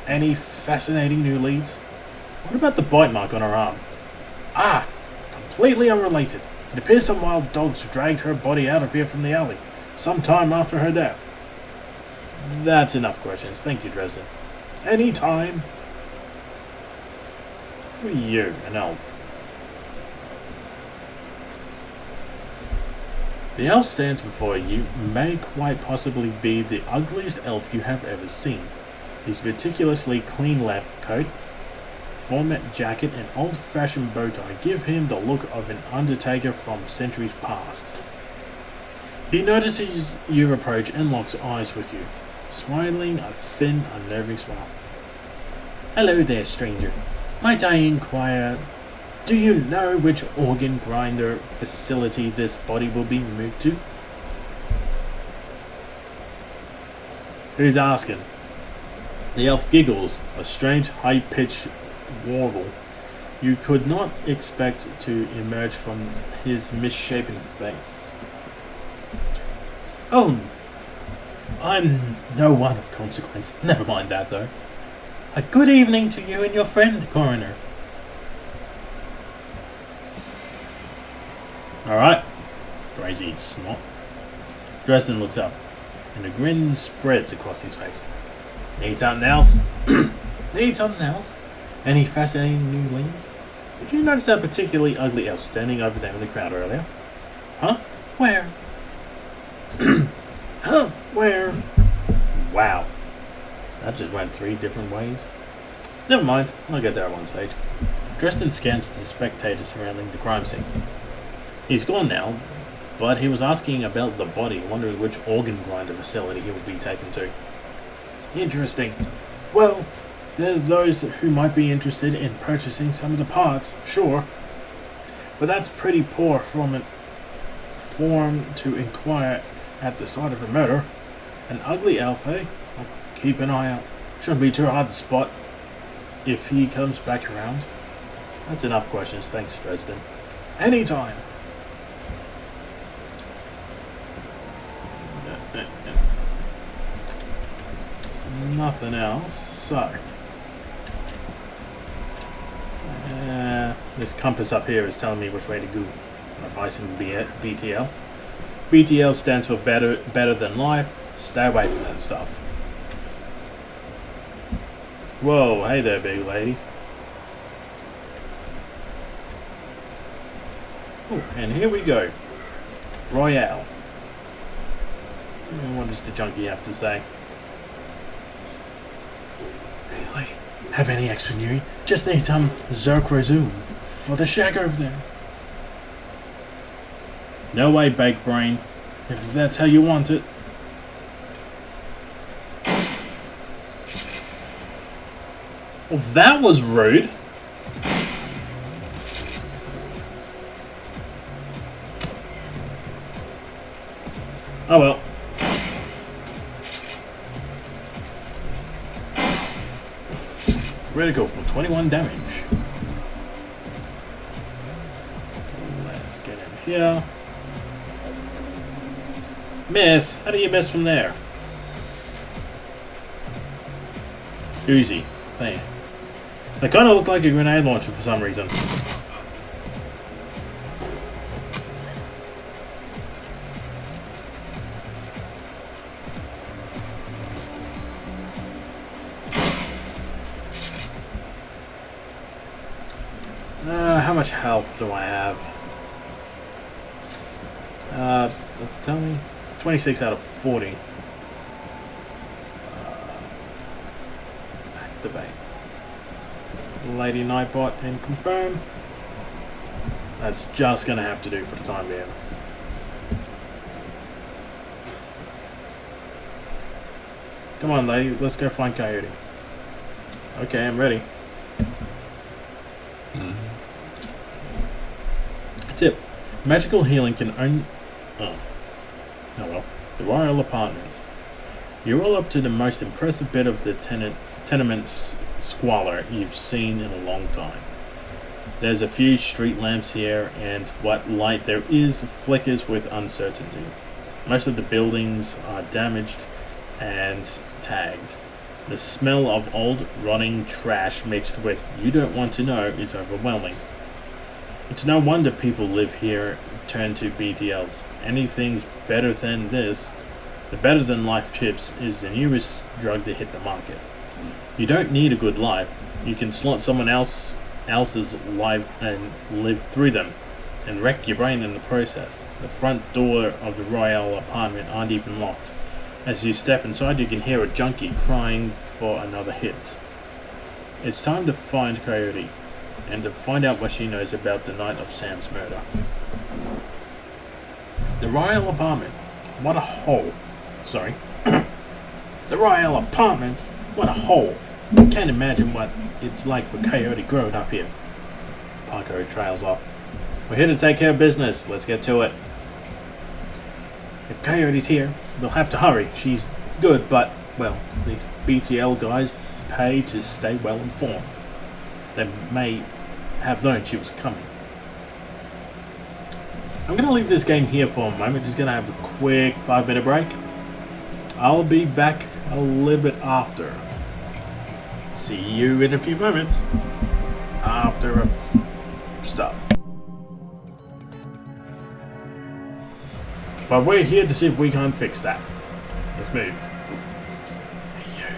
Any fascinating new leads? What about the bite mark on her arm? Ah, completely unrelated. It appears some wild dogs dragged her body out of here from the alley, sometime after her death. That's enough questions. Thank you, Dresden. Anytime. Who are you, an elf? The elf stands before you may quite possibly be the ugliest elf you have ever seen. His meticulously clean lab coat, format jacket, and old-fashioned bow tie give him the look of an undertaker from centuries past. He notices you approach and locks eyes with you, smiling a thin, unnerving smile. Hello there, stranger. Might I inquire, do you know which organ grinder facility this body will be moved to? Who's asking? The elf giggles, a strange high-pitched warble you could not expect to emerge from his misshapen face. Oh, I'm no one of consequence. Never mind that, though. A good evening to you and your friend, Coroner. Alright, crazy snot. Dresden looks up, and a grin spreads across his face. Need something else? Need something else? Any fascinating new leads? Did you notice that particularly ugly elf standing over there in the crowd earlier? Huh? Where? Huh? Where? Wow. That just went 3 different ways. Never mind, I'll get there at one stage. Dresden scans the spectators surrounding the crime scene. He's gone now, but he was asking about the body, wondering which organ grinder facility he would be taken to. Interesting. Well, there's those who might be interested in purchasing some of the parts, sure. But that's pretty poor form to inquire at the site of a murder. An ugly elf, eh? I'll keep an eye out. Shouldn't be too hard to spot if he comes back around. That's enough questions, thanks, Dresden. Anytime. Nothing else. So, this compass up here is telling me which way to go. I'm gonna buy some BTL. BTL stands for better than life. Stay away from that stuff. Whoa, hey there, big lady. Oh, and here we go. Royale. What does the junkie have to say? Hey, lady, have any extra new? Just need some Zerk Resume for the shack over there. No way, baked brain. If that's how you want it. Well, that was rude. Oh well. Critical for 21 damage. Let's get in here. Miss! How do you miss from there? Uzi. Thing. They kind of look like a grenade launcher for some reason. How much health do I have? Does it tell me? 26 out of 40. Activate. Lady Nightbot and confirm. That's just gonna have to do for the time being. Come on, lady, let's go find Coyote. Okay, I'm ready. Tip: magical healing can only. Oh well. The Royal Apartments. You roll up to the most impressive bit of the tenement's squalor you've seen in a long time. There's a few street lamps here, and what light there is flickers with uncertainty. Most of the buildings are damaged and tagged. The smell of old, rotting trash mixed with you don't want to know is overwhelming. It's no wonder people live here turn to BTLs. Anything's better than this. The better than life chips is the newest drug to hit the market. You don't need a good life. You can slot someone else's life and live through them, and wreck your brain in the process. The front door of the Royal Apartment aren't even locked. As you step inside, you can hear a junkie crying for another hit. It's time to find Coyote, and to find out what she knows about the night of Sam's murder. The Royal Apartment. What a hole. Sorry. The Royal Apartment. What a hole. Can't imagine what it's like for Coyote growing up here. Parko trails off. We're here to take care of business. Let's get to it. If Coyote's here, we'll have to hurry. She's good, but, well, these BTL guys pay to stay well informed. They may have known she was coming. I'm going to leave this game here for a moment. Just going to have a quick 5-minute break. I'll be back a little bit after. See you in a few moments. After stuff. But we're here to see if we can't fix that. Let's move. Hey you.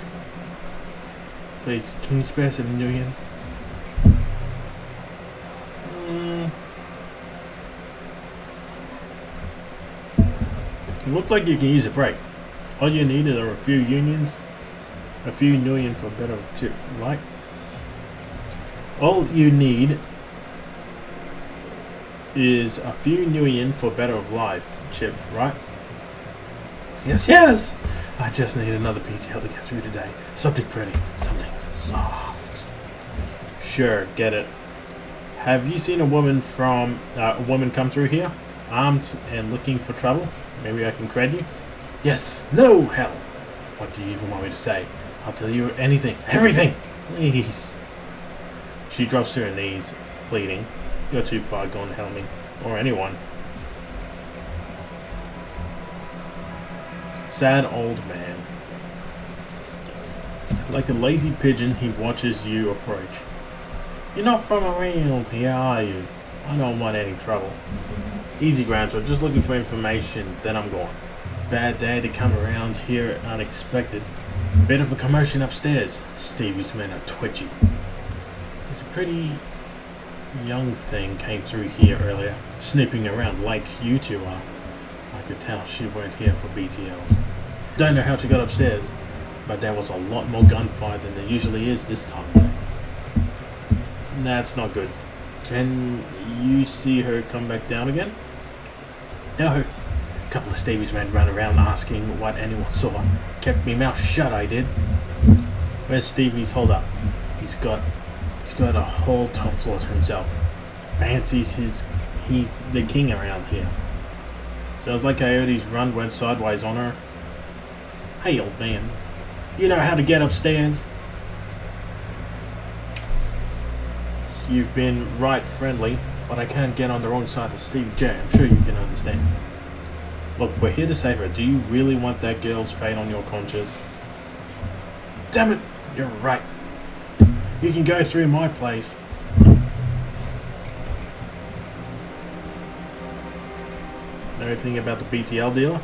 Please, can you spare $7 million? It looks like you can use a break. All you need are a few unions. A few million for a better chip, right? All you need is a few million for better of life chip, right? Yes, yes! I just need another PTL to get through today. Something pretty. Something soft. Sure, get it. Have you seen a woman come through here? Armed and looking for trouble? Maybe I can cred you? Yes. No, hell. What do you even want me to say? I'll tell you anything. Everything! Please. She drops to her knees, pleading. You're too far gone, Helmy. Or anyone. Sad old man. Like a lazy pigeon, he watches you approach. You're not from around here, are you? I don't want any trouble. Easy, Groucho, just looking for information, then I'm gone. Bad day to come around here unexpected. Bit of a commotion upstairs. Stevie's men are twitchy. There's a pretty young thing came through here earlier, snooping around like you two are. I could tell she weren't here for BTLs. Don't know how she got upstairs, but there was a lot more gunfire than there usually is this time of day. That's not good. Can you see her come back down again? No. A couple of Stevie's men ran around asking what anyone saw. Kept me mouth shut, I did. Where's Stevie's hold up? He's got a whole top floor to himself. Fancies he's the king around here. Sounds like Coyote's run went sideways on her. Hey, old man. You know how to get upstairs? You've been right friendly, but I can't get on the wrong side of Stevie J. I'm sure you can understand. Look, we're here to save her. Do you really want that girl's fate on your conscience? Damn it! You're right. You can go through my place. Know anything about the BTL dealer?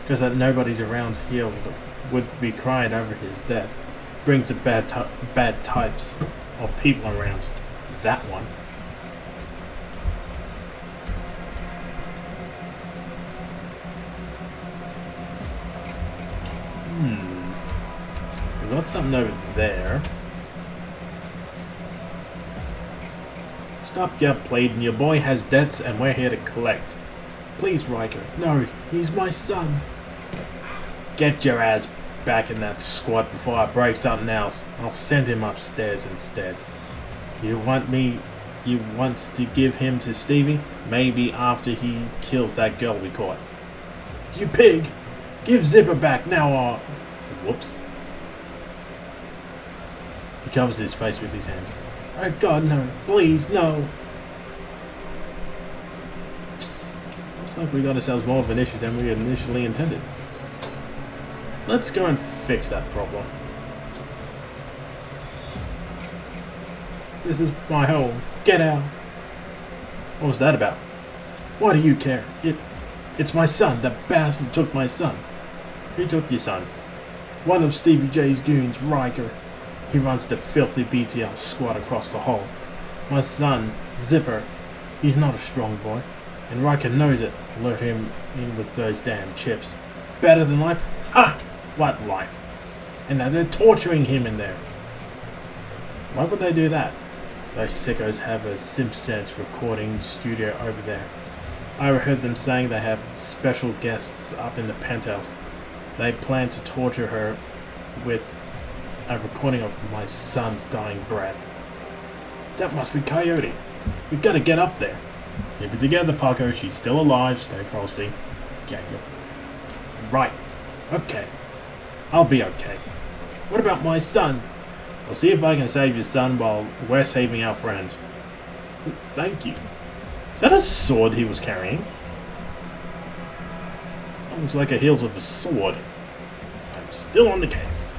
Because that nobody's around here would be crying over his death. Brings the bad types of people around. That one. We've got something over there. Stop your pleading. Your boy has debts and we're here to collect. Please, Riker. No, he's my son. Get your ass back in that squad before I break something else. I'll send him upstairs instead. You want to give him to Stevie? Maybe after he kills that girl we caught. You pig! Give Zipper back now or... Whoops. He covers his face with his hands. Oh God, no. Please, no. Looks like we got ourselves more of an issue than we initially intended. Let's go and fix that problem. This is my home. Get out. What was that about? Why do you care? It's my son. That bastard took my son. Who took your son? One of Stevie J's goons, Riker. He runs the filthy BTL squad across the hall. My son, Zipper, he's not a strong boy. And Riker knows it. Lure him in with those damn chips. Better than life? Ha! What life? And now they're torturing him in there. Why would they do that? Those sickos have a Simpsons recording studio over there. I overheard them saying they have special guests up in the penthouse. They plan to torture her with a recording of my son's dying breath. That must be Coyote. We've got to get up there. Keep it together, Paco. She's still alive. Stay frosty. Yeah, right. Okay. I'll be okay. What about my son? I'll see if I can save your son while we're saving our friends. Thank you. Is that a sword he was carrying? That looks like a hilt of a sword. I'm still on the case.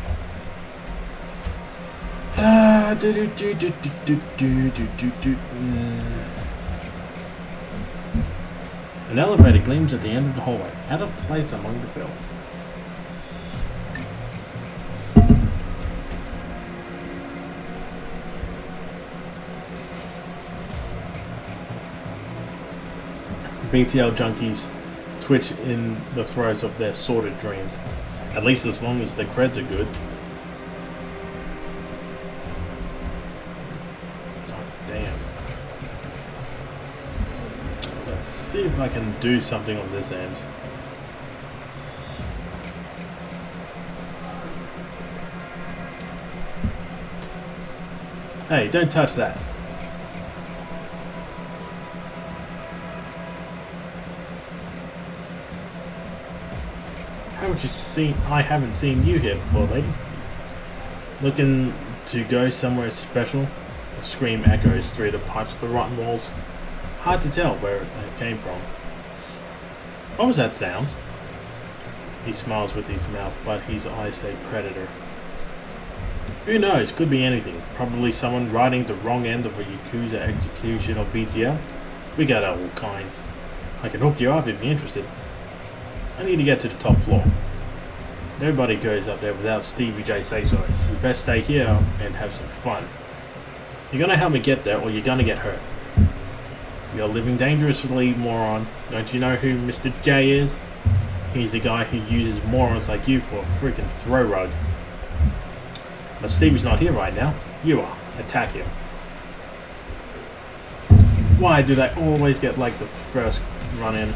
An elevator gleams at the end of the hallway, out of place among the filth. BTL junkies twitch in the throes of their sordid dreams. At least as long as the creds are good. Oh, damn. Let's see if I can do something on this end. Hey, don't touch that. I haven't seen you here before, lady. Looking to go somewhere special? A scream echoes through the pipes of the rotten walls. Hard to tell where it came from. What was that sound? He smiles with his mouth, but his eyes say predator. Who knows? Could be anything. Probably someone riding the wrong end of a Yakuza execution or BTL. We got all kinds. I can hook you up if you're interested. I need to get to the top floor. Nobody goes up there without Stevie J say so. We best stay here and have some fun. You're gonna help me get there or you're gonna get hurt. You're living dangerously, moron. Don't you know who Mr. J is? He's the guy who uses morons like you for a freaking throw rug. But Stevie's not here right now. You are. Attack him. Why do they always get like the first run in?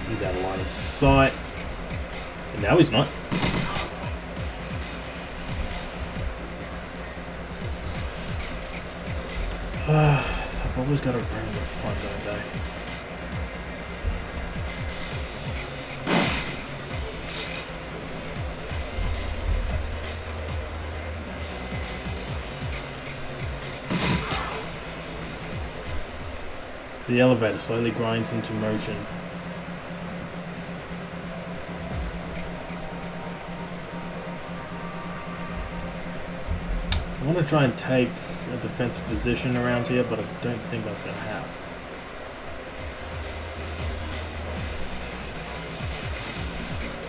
He's out of line of sight. And now he's not. I've always got to bring the fun, don't they? The elevator slowly grinds into motion. I want to try and take a defensive position around here, but I don't think that's going to happen.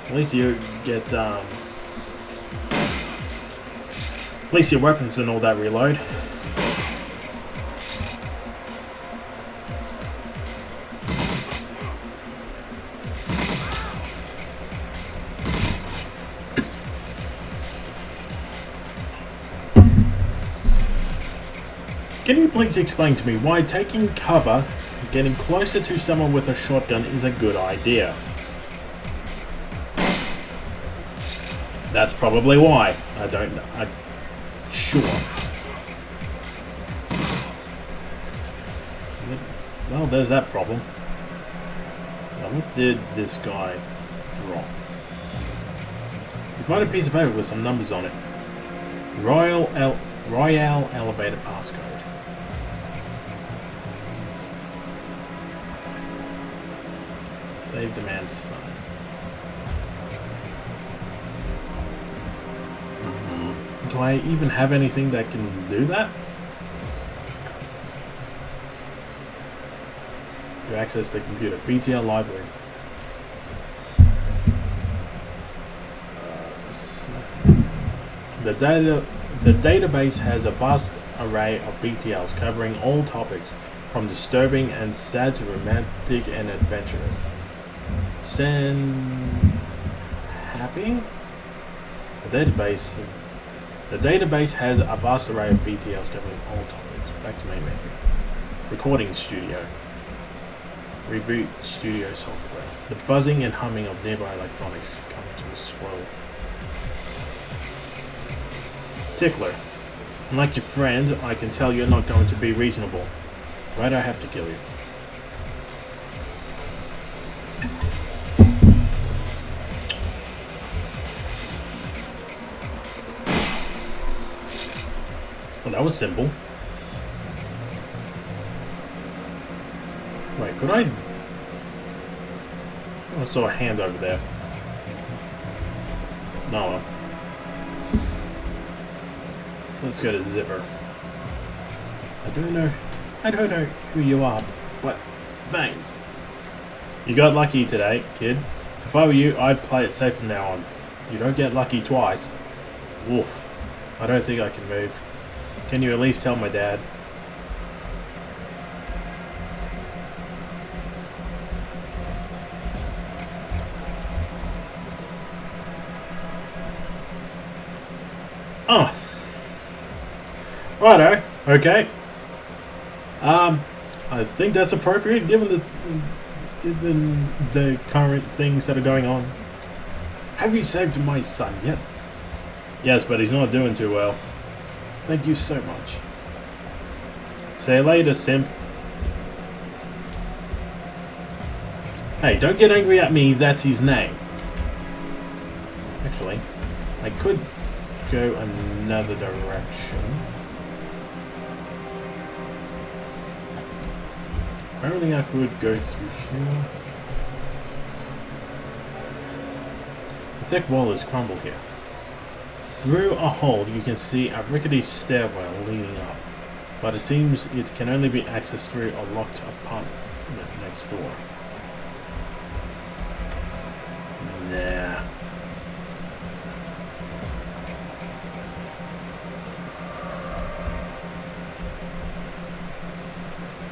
At least you get, at least your weapons and all that reload. Can you please explain to me why taking cover, getting closer to someone with a shotgun is a good idea? That's probably why. I don't know. I'm sure. Well, there's that problem. Now, what did this guy drop? You find a piece of paper with some numbers on it. Royale Elevator Passcode. Save the man's son. Do I even have anything that can do that? You access the computer. BTL library. The database has a vast array of BTLs covering all topics, from disturbing and sad to romantic and adventurous. Send happy? The database has a vast array of BTLs covering all topics. Back to main menu. Recording studio. Reboot studio software. The buzzing and humming of nearby electronics come to a swirl. Tickler. Unlike your friend, I can tell you're not going to be reasonable. Right, I have to kill you. Well, that was simple. Wait, could I... I saw a hand over there. No. Let's go to Zipper. I don't know who you are, but thanks. You got lucky today, kid. If I were you, I'd play it safe from now on. You don't get lucky twice. Woof. I don't think I can move. Can you at least tell my dad? Oh. Righto. Okay. I think that's appropriate given the current things that are going on. Have you saved my son yet? Yes, but he's not doing too well. Thank you so much. See you later, simp. Hey, don't get angry at me, that's his name. Actually, I could go another direction. Apparently I could go through here. The thick wall is crumbled here. Through a hole you can see a rickety stairwell leading up, but it seems it can only be accessed through a locked apartment next door. Nah.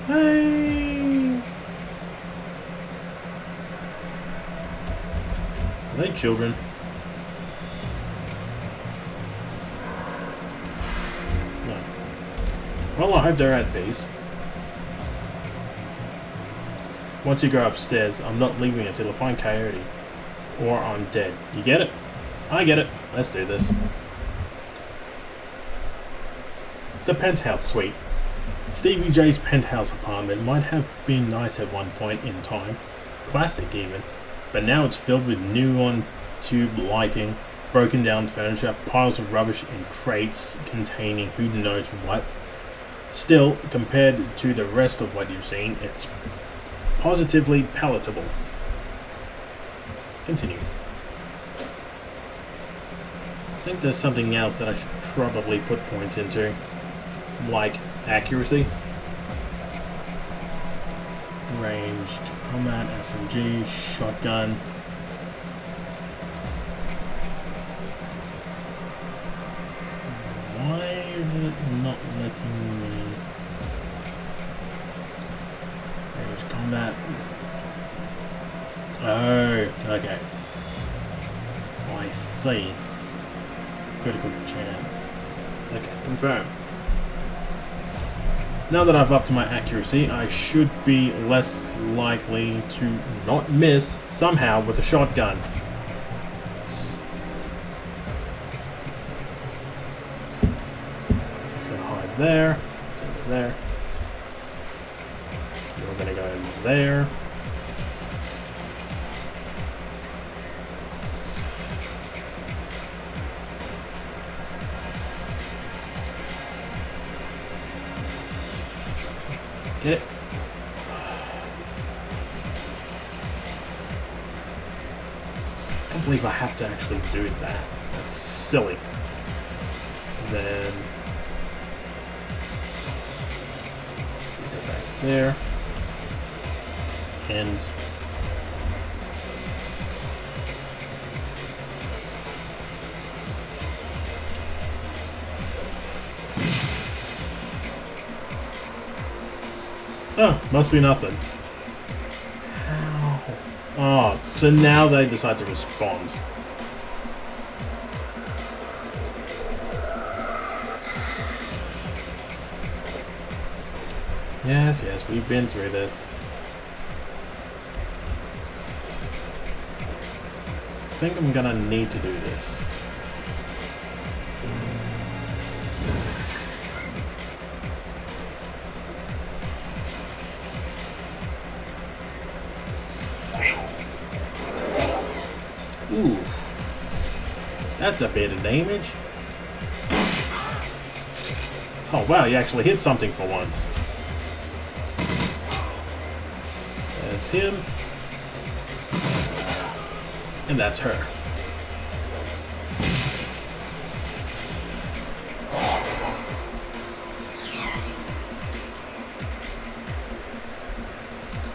Hey! Are they children? No. Well, I hope they're at peace. Once you go upstairs, I'm not leaving until I find Coyote. Or I'm dead. You get it? I get it. Let's do this. The penthouse suite. Stevie J's penthouse apartment might have been nice at one point in time. Classic even. But now it's filled with neon tube lighting, broken down furniture, piles of rubbish in crates containing who knows what. Still, compared to the rest of what you've seen, it's positively palatable. Continue. I think there's something else that I should probably put points into, like accuracy, ranged combat, SMG, shotgun. Why is it not letting me? Ranged combat. Oh, okay. I see. Critical chance. Okay, confirm. Now that I've upped my accuracy, I should be less likely to not miss somehow with a shotgun. Just gonna hide there. It's over there. We're gonna go in there. Get it? I can't believe I have to actually do that. That's silly. Then go back there. And oh, must be nothing. How? Oh, so now they decide to respond. Yes, yes, we've been through this. I think I'm gonna need to do this. Ooh, that's a bit of damage. Oh wow, you actually hit something for once. That's him. And that's her.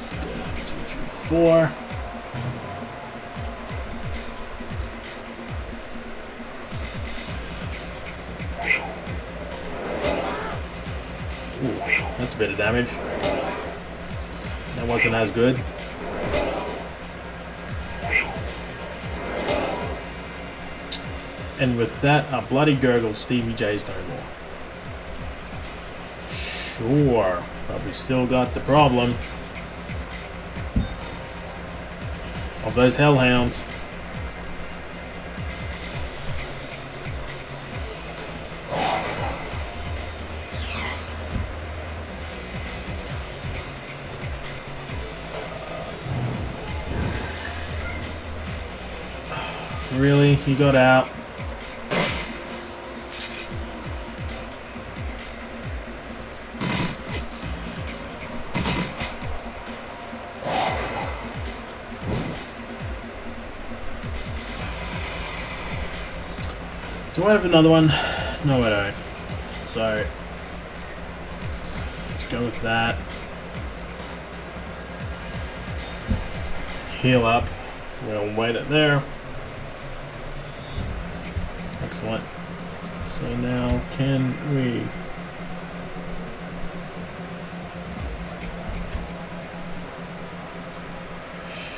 Two, three, four. That's a bit of damage. That wasn't as good. And with that, a bloody gurgle, Stevie J's no more. Sure, but we still got the problem of those hellhounds. Really? He got out? Do I have another one? No, I don't. So, let's go with that. Heal up. We'll wait it there. Excellent. So now, can we...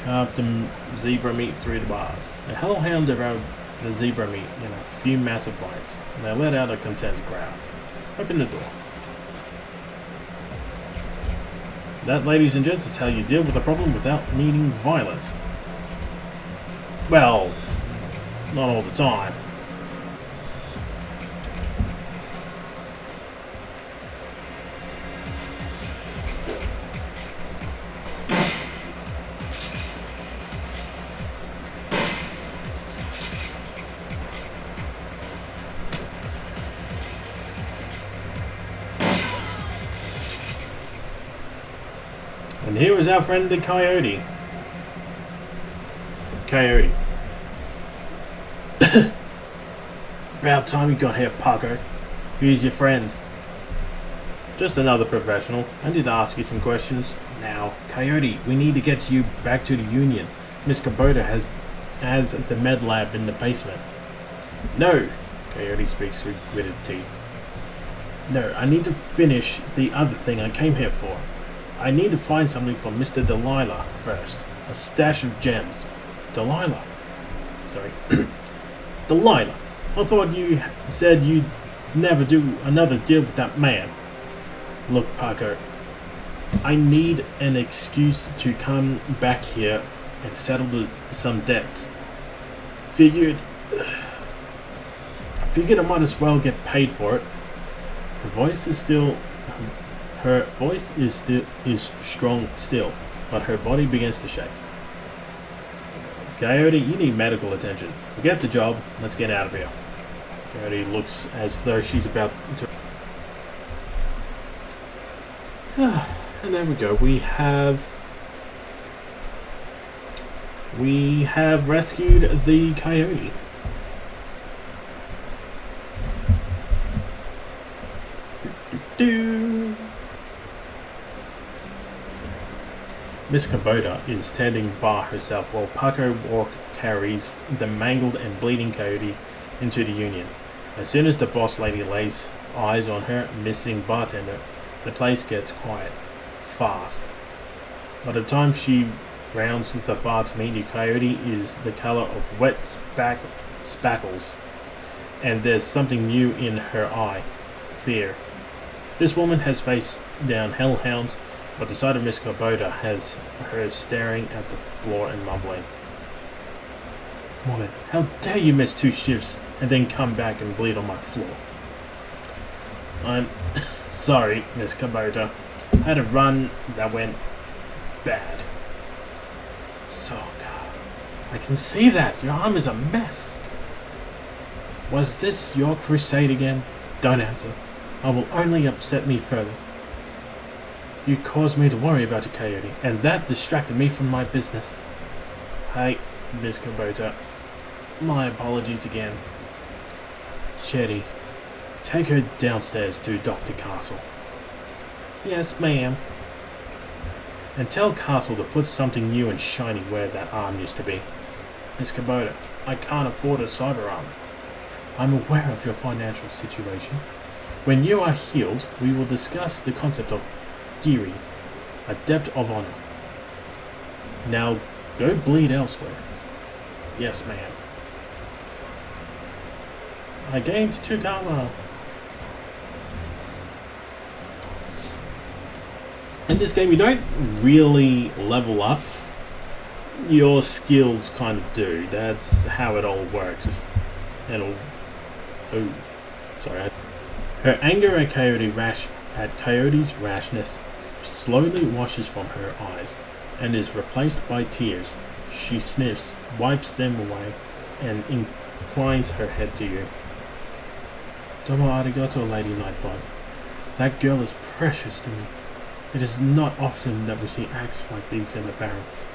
shove the zebra meat through the bars. The hellhound devoured the zebra meat in a few massive bites, and they let out a content growl. Open the door. That, ladies and gents, is how you deal with a problem without needing violence. Well, not all the time. And here is our friend the coyote. Coyote. About time you got here, Paco. Who's your friend? Just another professional. I need to ask you some questions. Now, Coyote, we need to get you back to the Union. Miss Kubota has the med lab in the basement. No, Coyote speaks through gritted teeth. No, I need to finish the other thing I came here for. I need to find something for Mr. Delilah first. A stash of gems. Delilah. Sorry. Delilah. I thought you said you'd never do another deal with that man. Look, Parker. I need an excuse to come back here and settle some debts. Figured I might as well get paid for it. Her voice is strong still, but her body begins to shake. Coyote, you need medical attention. Forget the job. Let's get out of here. Coyote looks as though she's about to... And there we go. We have rescued the coyote. Miss Kubota is standing by herself while Paco Walk carries the mangled and bleeding coyote into the Union. As soon as the boss lady lays eyes on her missing bartender, the place gets quiet. Fast. By the time she rounds the bar to meet the coyote is the color of wet spackles, and there's something new in her eye. Fear. This woman has faced down hellhounds, but the sight of Miss Kubota has her staring at the floor and mumbling. Woman, how dare you miss 2 shifts and then come back and bleed on my floor? I'm sorry, Miss Kubota. I had a run that went bad. So, God, I can see that. Your arm is a mess. Was this your crusade again? Don't answer. I will only upset me further. You caused me to worry about the coyote, and that distracted me from my business. Hey, Miss Kubota. My apologies again. Chetty, take her downstairs to Dr. Castle. Yes, ma'am. And tell Castle to put something new and shiny where that arm used to be. Miss Kubota, I can't afford a cyber arm. I'm aware of your financial situation. When you are healed, we will discuss the concept of Giri, a debt of honor. Now, go bleed elsewhere. Yes, ma'am. I gained 2 karma. In this game, you don't really level up. Your skills kind of do. That's how it all works. It'll... Oh, sorry. Her anger at Coyote's rashness slowly washes from her eyes and is replaced by tears. She sniffs, wipes them away, and inclines her head to you. Domo arigato, Lady Nightbot. That girl is precious to me. It is not often that we see acts like these in the barracks.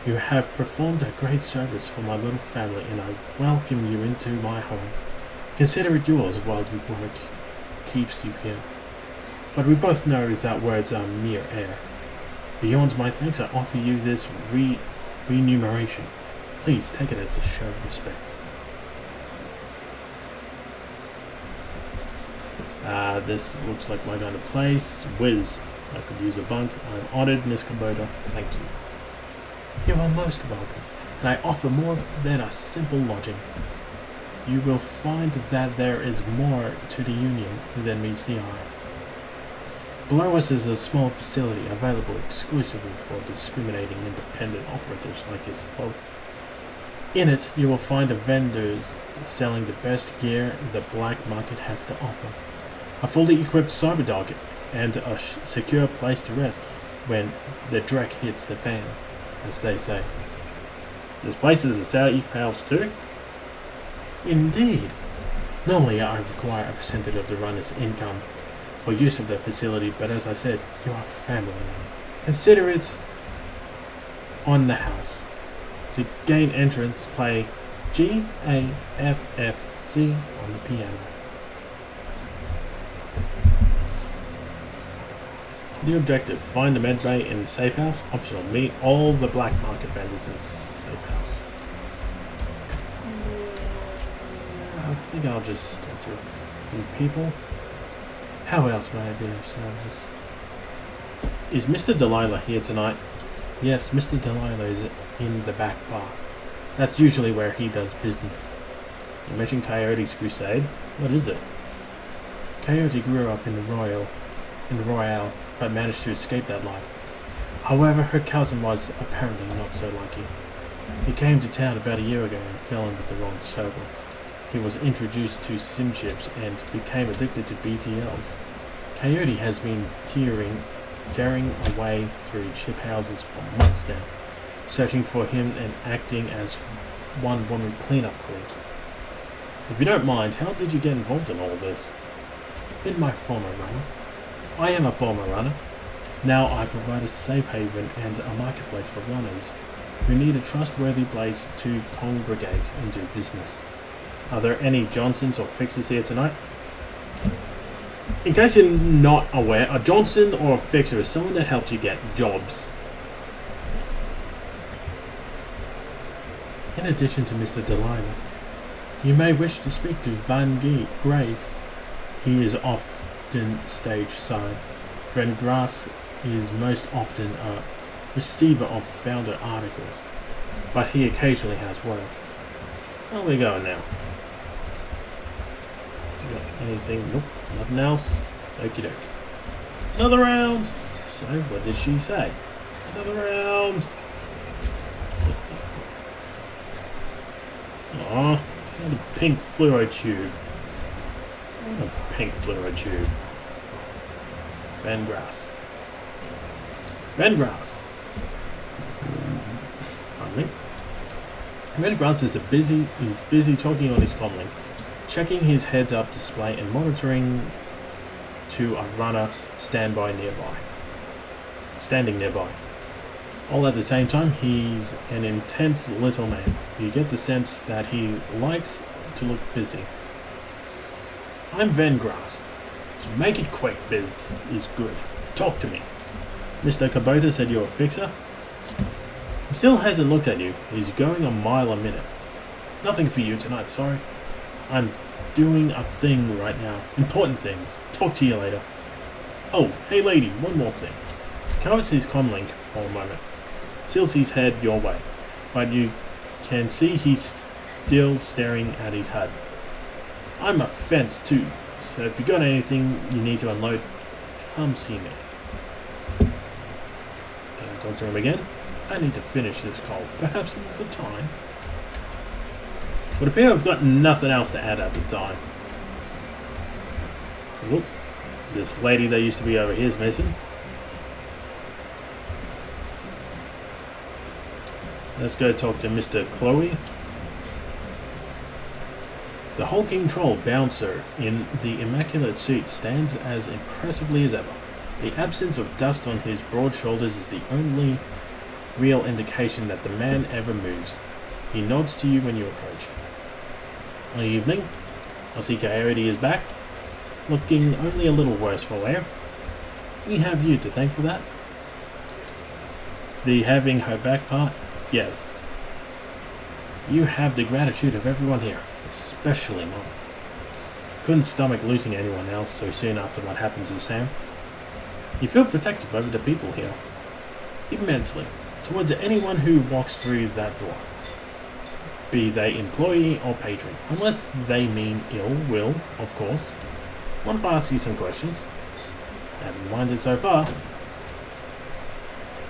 You have performed a great service for my little family, and I welcome you into my home. Consider it yours while your work keeps you here. But we both know that words are mere air. Beyond my thanks, I offer you this remuneration. Please take it as a show of respect. This looks like my kind of place. Whiz. I could use a bunk. I'm honoured, Miss Kubota. Thank you. You are most welcome, and I offer more than a simple lodging. You will find that there is more to the Union than meets the eye. Below us is a small facility available exclusively for discriminating independent operatives like yourself. In it, you will find vendors selling the best gear the black market has to offer. A fully equipped cyberdog and a secure place to rest when the dreck hits the fan, as they say. This place is a safe house too? Indeed. Normally I require a percentage of the runner's income for use of the facility, but as I said, you are family now. Consider it on the house. To gain entrance, play G-A-F-F-C on the piano. New objective, find the med bay in the safe house. Optional, meet all the black market vendors in the safe house. I think I'll just talk to a few people. How else may I be of service? Is Mr. Delilah here tonight? Yes, Mr. Delilah is in the back bar. That's usually where he does business. You mentioned Coyote's crusade. What is it? Coyote grew up in the Royale, but managed to escape that life. However, her cousin was apparently not so lucky. He came to town about a year ago and fell in with the wrong circle. He was introduced to sim chips and became addicted to BTLs. Coyote has been tearing away through chip houses for months now, searching for him and acting as one-woman cleanup crew. If you don't mind, how did you get involved in all this? In my former runner. I am a former runner. Now I provide a safe haven and a marketplace for runners who need a trustworthy place to congregate and do business. Are there any Johnsons or fixers here tonight? In case you're not aware, a Johnson or a fixer is someone that helps you get jobs. In addition to Mr. Delilah, you may wish to speak to Van Grace. He is often stage side. Van Grass is most often a receiver of founder articles, but he occasionally has work. Where are we going now? Got anything? Nope, nothing else. Okie doke. Another round! So, what did she say? Another round! Aw, a pink fluoro tube. A pink fluoro tube. Van Grass. Van Grass. Pardon me. Van Grass is busy talking on his comlink, checking his heads-up display and monitoring to a runner standing nearby. All at the same time, he's an intense little man. You get the sense that he likes to look busy. I'm Van Grass. Make it quick, Biz is good. Talk to me. Mr. Kubota said you're a fixer? He still hasn't looked at you. He's going a mile a minute. Nothing for you tonight, sorry. I'm doing a thing right now. Important things. Talk to you later. Oh, hey lady, one more thing. Covers his comlink for a moment. Tilts his head your way, but you can see he's still staring at his HUD. I'm a fence too, so if you got anything you need to unload, come see me. Can I talk to him again? I need to finish this call, perhaps another time. Would appear I've got nothing else to add at the time. Look, this lady that used to be over here is missing. Let's go talk to Mr. Chloe. The hulking troll bouncer in the immaculate suit stands as impressively as ever. The absence of dust on his broad shoulders is the only real indication that the man ever moves. He nods to you when you approach. Evening. I see Coyote is back, looking only a little worse for wear. We have you to thank for that. The having her back part? Yes. You have the gratitude of everyone here, especially mine. Couldn't stomach losing anyone else so soon after what happened to Sam. You feel protective over the people here, immensely, towards anyone who walks through that door, be they employee or patron, unless they mean ill will, of course. Want to ask you some questions? Haven't minded so far.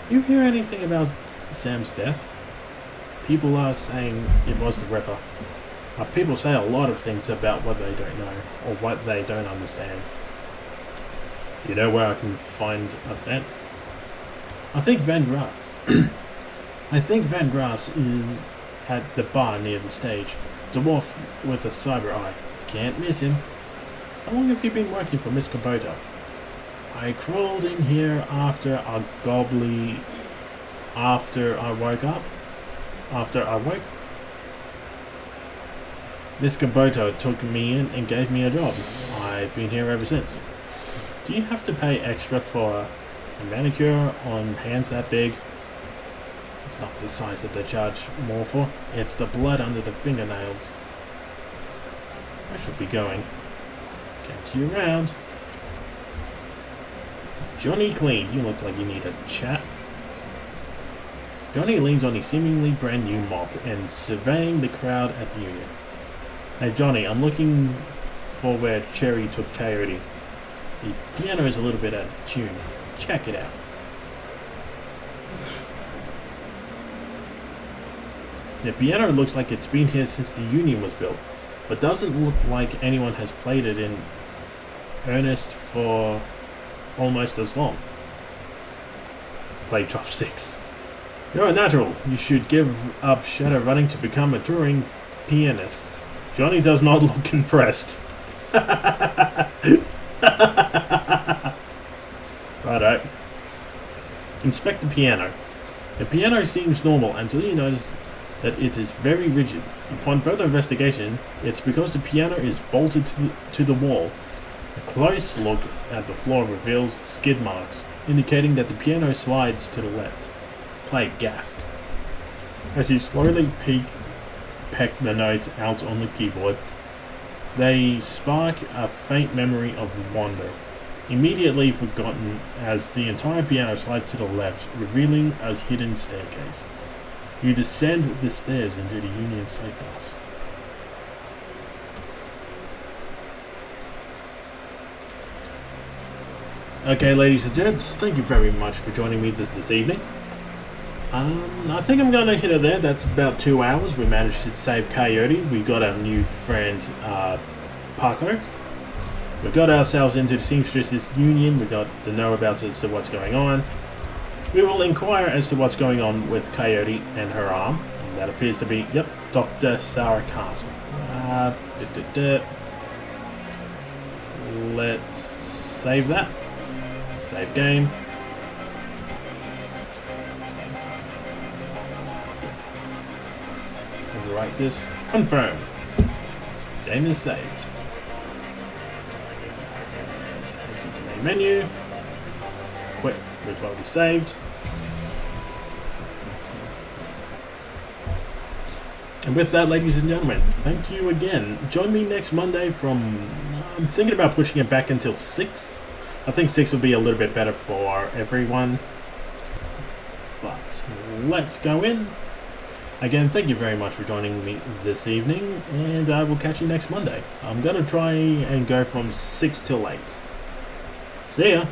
You hear anything about Sam's death? People are saying it was the Ripper. People say a lot of things about what they don't know, or what they don't understand. You know where I can find a fence? I think Van Grass is at the bar near the stage. Dwarf with a cyber eye. Can't miss him. How long have you been working for Miss Kubota? I crawled in here after I woke. Miss Kubota took me in and gave me a job. I've been here ever since. Do you have to pay extra for a manicure on hands that big? It's not the size that they charge more for. It's the blood under the fingernails. I should be going. Catch you around. Johnny Clean, you look like you need a chat. Johnny leans on his seemingly brand new mop and surveying the crowd at the Union. Hey Johnny, I'm looking for where Cherry took Coyote. The piano is a little bit out of tune. Check it out. The piano looks like it's been here since the Union was built, but doesn't look like anyone has played it in earnest for almost as long. Play chopsticks. You're a natural. You should give up Shadowrunning to become a touring pianist. Johnny does not look impressed. Righto. Inspect the piano. The piano seems normal until you notice that it is very rigid. Upon further investigation, it's because the piano is bolted to the wall. A close look at the floor reveals skid marks, indicating that the piano slides to the left. Play gaffed. As you slowly peck the notes out on the keyboard, they spark a faint memory of wonder, immediately forgotten as the entire piano slides to the left, revealing a hidden staircase. You descend the stairs into the Union safe house. Okay, ladies and gents, thank you very much for joining me this evening. I think I'm going to hit it there. That's about 2 hours. We managed to save Coyote. We got our new friend, Paco. We got ourselves into the Seamstresses Union. We got to know about as to what's going on. We will inquire as to what's going on with Coyote and her arm. And that appears to be, yep, Dr. Sarah Castle. Let's save that. Save game. Overwrite this. Confirm. Game is saved. Let's exit to main menu. Quit. We've already saved. And with that, ladies and gentlemen, thank you again. Join me next Monday from... I'm thinking about pushing it back until 6. I think 6 will be a little bit better for everyone. But let's go in. Again, thank you very much for joining me this evening, and I will catch you next Monday. I'm going to try and go from 6 till 8. See ya!